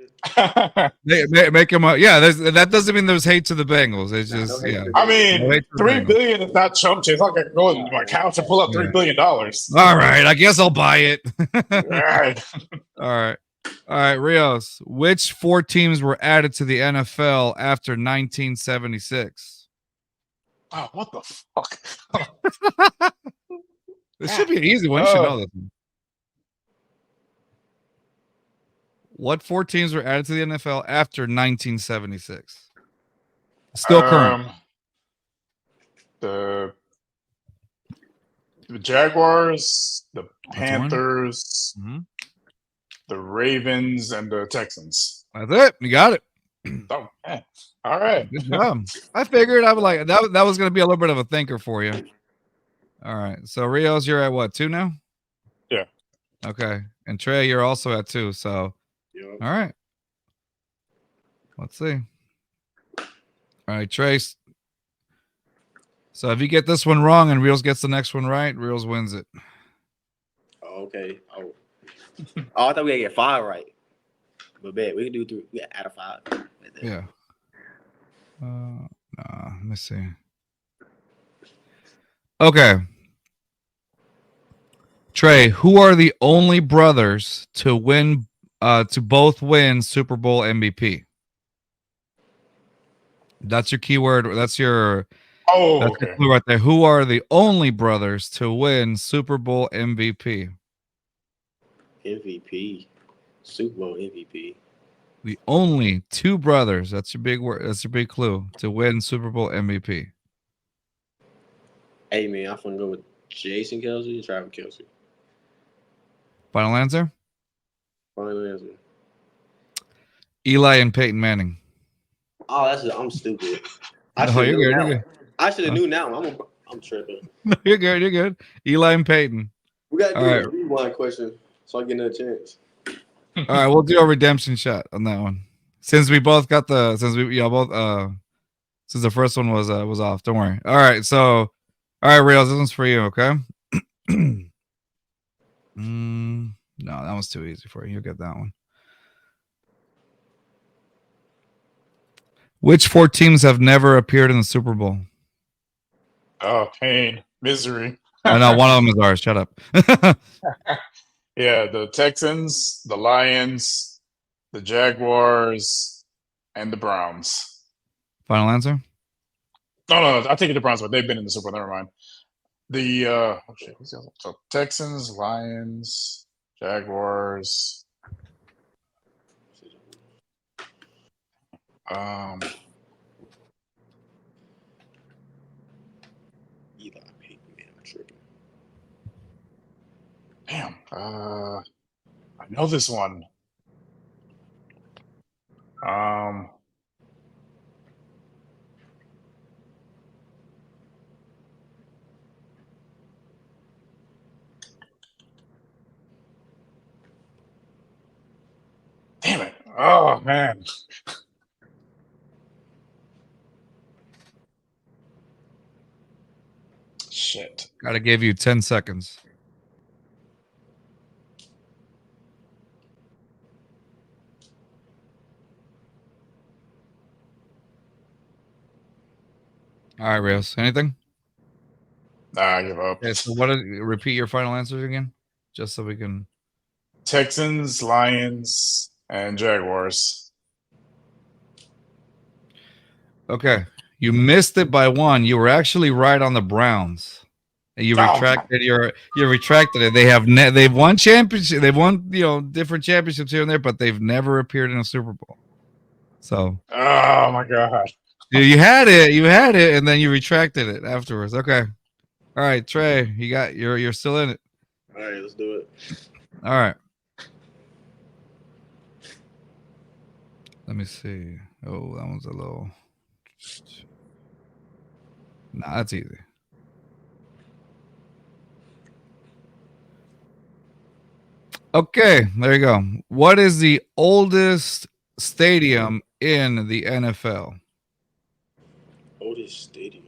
[SPEAKER 2] Make them up. Yeah, that doesn't mean there's hate to the Bengals. It's just
[SPEAKER 3] I mean, $3 billion is not chump change. It's not gonna go in my couch and pull up $3 billion.
[SPEAKER 2] All right, I guess I'll buy it. All right, Rios. Which 4 teams were added to the NFL after 1976?
[SPEAKER 3] Oh, what the fuck?
[SPEAKER 2] This should be an easy one. You should know this. What 4 teams were added to the NFL after 1976? Still current.
[SPEAKER 3] The The Jaguars, the
[SPEAKER 2] That's one.
[SPEAKER 3] Panthers, the Ravens, and the Texans.
[SPEAKER 2] That's it. You got it.
[SPEAKER 3] Oh, man. All right.
[SPEAKER 2] Good job. I figured I was like that was going to be a little bit of a thinker for you. All right. So Rios, you're at what, 2 now?
[SPEAKER 3] Yeah.
[SPEAKER 2] Okay. And Trey, you're also at 2. So,
[SPEAKER 4] Yep.
[SPEAKER 2] all right. Let's see. All right, Trace. So if you get this one wrong and Reels gets the next one right, Reels wins it.
[SPEAKER 4] Oh, okay. Oh, I thought we had to get 5 right. But bet we can do 3. We got out of 5.
[SPEAKER 2] Yeah. Let me see. Okay. Trey, who are the only brothers to both win Super Bowl MVP? That's your keyword. That's your
[SPEAKER 3] Okay.
[SPEAKER 2] clue right there. Who are the only brothers to win Super Bowl MVP?
[SPEAKER 4] MVP. Super Bowl MVP.
[SPEAKER 2] The only 2 brothers. That's your big word. That's your big clue to win Super Bowl MVP.
[SPEAKER 4] Hey, man, I'm going to go with Jason Kelsey and Travis Kelsey.
[SPEAKER 2] Final answer?
[SPEAKER 4] Final answer.
[SPEAKER 2] Eli and Peyton Manning.
[SPEAKER 4] Oh, I'm stupid.
[SPEAKER 2] You're good.
[SPEAKER 4] I should have knew now. I'm tripping.
[SPEAKER 2] No, you're good. You're good. Eli and Peyton.
[SPEAKER 4] We got to do
[SPEAKER 2] All
[SPEAKER 4] a rewind question so I get another chance.
[SPEAKER 2] All right, we'll do a redemption shot on that one. Since we both got since the first one was off. Don't worry. All right, so Reels, this one's for you, okay? No, that one's too easy for you. You'll get that one. Which 4 teams have never appeared in the Super Bowl?
[SPEAKER 3] Oh, pain, misery.
[SPEAKER 2] I know one of them is ours. Shut up.
[SPEAKER 3] Yeah, the Texans, the Lions, the Jaguars, and the Browns.
[SPEAKER 2] Final answer?
[SPEAKER 3] No, I think the Browns, but they've been in the Super Bowl. Never mind. The so Texans, Lions, Jaguars.
[SPEAKER 4] Eli Peyton, man, I'm tripping.
[SPEAKER 3] Damn. I know this one. Damn it. Oh, man. Shit.
[SPEAKER 2] Gotta give you 10 seconds. All right, Rios. Anything?
[SPEAKER 3] I give up.
[SPEAKER 2] Okay, so repeat your final answers again, just so we can.
[SPEAKER 3] Texans, Lions, and Jaguars.
[SPEAKER 2] Okay, you missed it by 1. You were actually right on the Browns. You retracted you retracted it. They have they've won championship. They've won different championships here and there, but they've never appeared in a Super Bowl. So.
[SPEAKER 3] Oh my God.
[SPEAKER 2] You had it, and then you retracted it afterwards. Okay. All right, Trey, you're still in it.
[SPEAKER 4] All right, let's do it.
[SPEAKER 2] All right. Let me see. Oh, that one's a little. Nah, that's easy. Okay, there you go. What is the oldest stadium in the NFL?
[SPEAKER 4] Oldest stadium.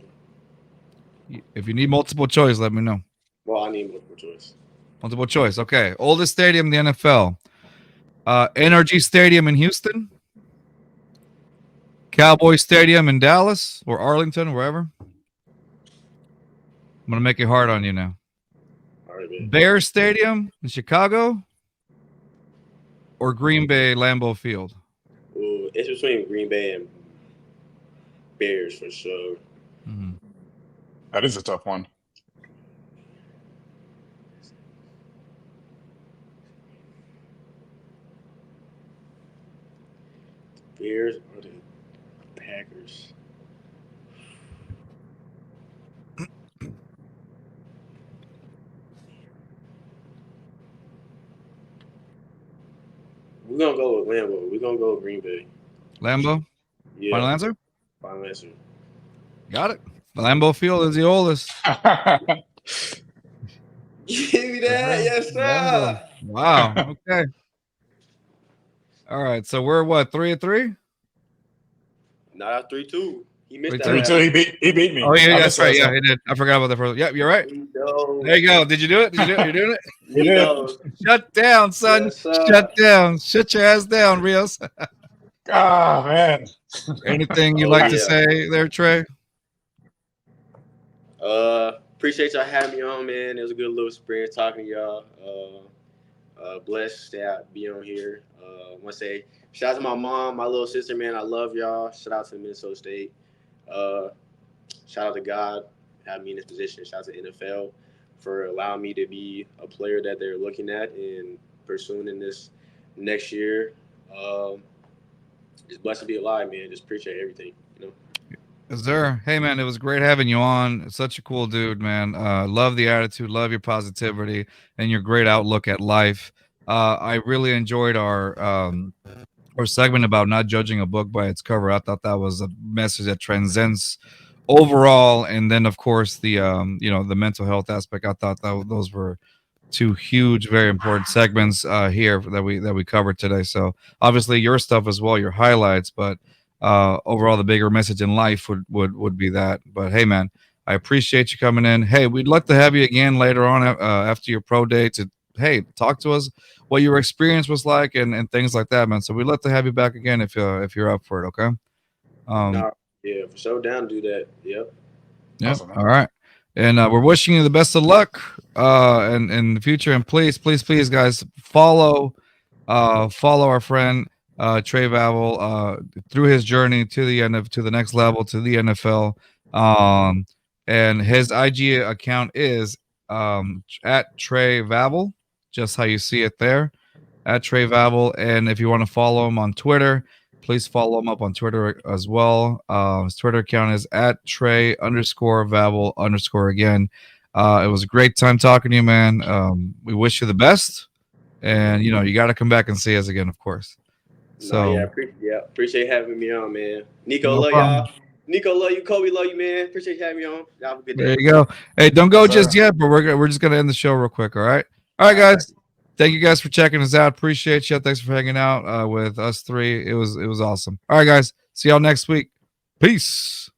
[SPEAKER 2] If you need multiple choice, let me know.
[SPEAKER 4] Well, I need multiple choice.
[SPEAKER 2] Multiple choice. Okay. Oldest stadium in the NFL. NRG Stadium in Houston. Cowboy Stadium in Dallas or Arlington, wherever. I'm going to make it hard on you now.
[SPEAKER 4] All right, man.
[SPEAKER 2] Bears Stadium in Chicago or Green Bay Lambeau Field?
[SPEAKER 4] Ooh, it's between Green Bay and Bears for sure.
[SPEAKER 2] Mm-hmm.
[SPEAKER 3] That is a tough one.
[SPEAKER 4] Bears or the Packers? We're gonna go with Lambeau. We're gonna go with Green Bay.
[SPEAKER 2] Lambeau?
[SPEAKER 4] Yeah.
[SPEAKER 2] Final answer?
[SPEAKER 4] Final answer.
[SPEAKER 2] Got it. Lambeau Field is the oldest.
[SPEAKER 4] Give me that. Yes, sir.
[SPEAKER 2] Wow. Okay. All right. So we're what, 3-3?
[SPEAKER 4] Not 3-2. He missed
[SPEAKER 2] 3-2.
[SPEAKER 4] that.
[SPEAKER 3] He beat me.
[SPEAKER 2] Oh yeah,
[SPEAKER 3] I
[SPEAKER 2] that's
[SPEAKER 3] missed
[SPEAKER 2] right.
[SPEAKER 3] that
[SPEAKER 2] Yeah,
[SPEAKER 3] song.
[SPEAKER 2] he did. I forgot about the first. Yep, you're right.
[SPEAKER 4] No.
[SPEAKER 2] There you go. Did you do it? Did you do it? You're doing it?
[SPEAKER 3] You did.
[SPEAKER 4] No.
[SPEAKER 2] Shut down, son.
[SPEAKER 4] Yes, sir.
[SPEAKER 2] Shut down. Shut your ass down, Rios.
[SPEAKER 3] Ah, man.
[SPEAKER 2] Anything you'd
[SPEAKER 4] Oh,
[SPEAKER 2] like to
[SPEAKER 4] yeah.
[SPEAKER 2] say there, Trey?
[SPEAKER 4] Appreciate y'all having me on, man. It was a good little experience talking to y'all. Blessed to be on here. I want to say shout out to my mom, my little sister, man. I love y'all. Shout out to Minnesota State. Shout out to God having me in this position. Shout out to NFL for allowing me to be a player that they're looking at and pursuing in this next year. Just blessed to be alive, man. Just appreciate everything, you know.
[SPEAKER 2] Is there? Hey, man, it was great having you on. Such a cool dude, man. Love the attitude, love your positivity, and your great outlook at life. I really enjoyed our segment about not judging a book by its cover. I thought that was a message that transcends overall, and then of course the the mental health aspect. I thought that those were two huge, very important segments here that we covered today. So obviously your stuff as well, your highlights, but overall the bigger message in life would be that. But hey, man, I appreciate you coming in. Hey, we'd like to have you again later on after your pro day to talk to us what your experience was like and things like that, man. So we'd love to have you back again if you're up for it. Okay.
[SPEAKER 4] Yeah, for sure, down to do that. Yep.
[SPEAKER 2] Yeah.
[SPEAKER 3] Awesome, man.
[SPEAKER 2] All right. And we're wishing you the best of luck in the future. And please, guys, follow our friend Trey Vaval through his journey to the next level, to the NFL. And his IG account is at Trey Vaval, just how you see it there, at Trey Vaval. And if you want to follow him on Twitter, please follow him up on Twitter as well. His Twitter account is at Trey_Vaval_ again. It was a great time talking to you, man. We wish you the best, and you got to come back and see us again, of course. So
[SPEAKER 4] appreciate having me on, man. Nico,
[SPEAKER 2] No
[SPEAKER 4] love
[SPEAKER 2] problem.
[SPEAKER 4] y'all. Nico, love you. Kobe, love you, man. Appreciate you having me on. Y'all have a good day.
[SPEAKER 2] There you go. Hey, don't go just yet, but we're just gonna end the show real quick. All right, guys. Thank you guys for checking us out. Appreciate you. Thanks for hanging out with us three. It was awesome. All right, guys. See y'all next week. Peace.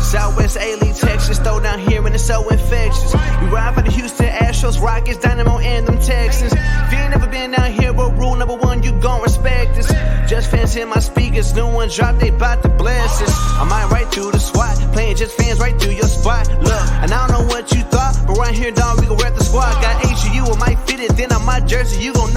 [SPEAKER 1] Southwest A-League, Texas, throw down here and it's so infectious. We ride for the Houston Astros, Rockets, Dynamo, and them Texans. If you ain't never been down here, but rule number one, you gon' respect this. Just fans in my speakers, new one drop, they bout to bless us. I might right through the SWAT, playing just fans right through your spot. Look, and I don't know what you thought, but right here, dog, we gon' rep the squad. Got HU, I might fit it, then on my jersey, you gon'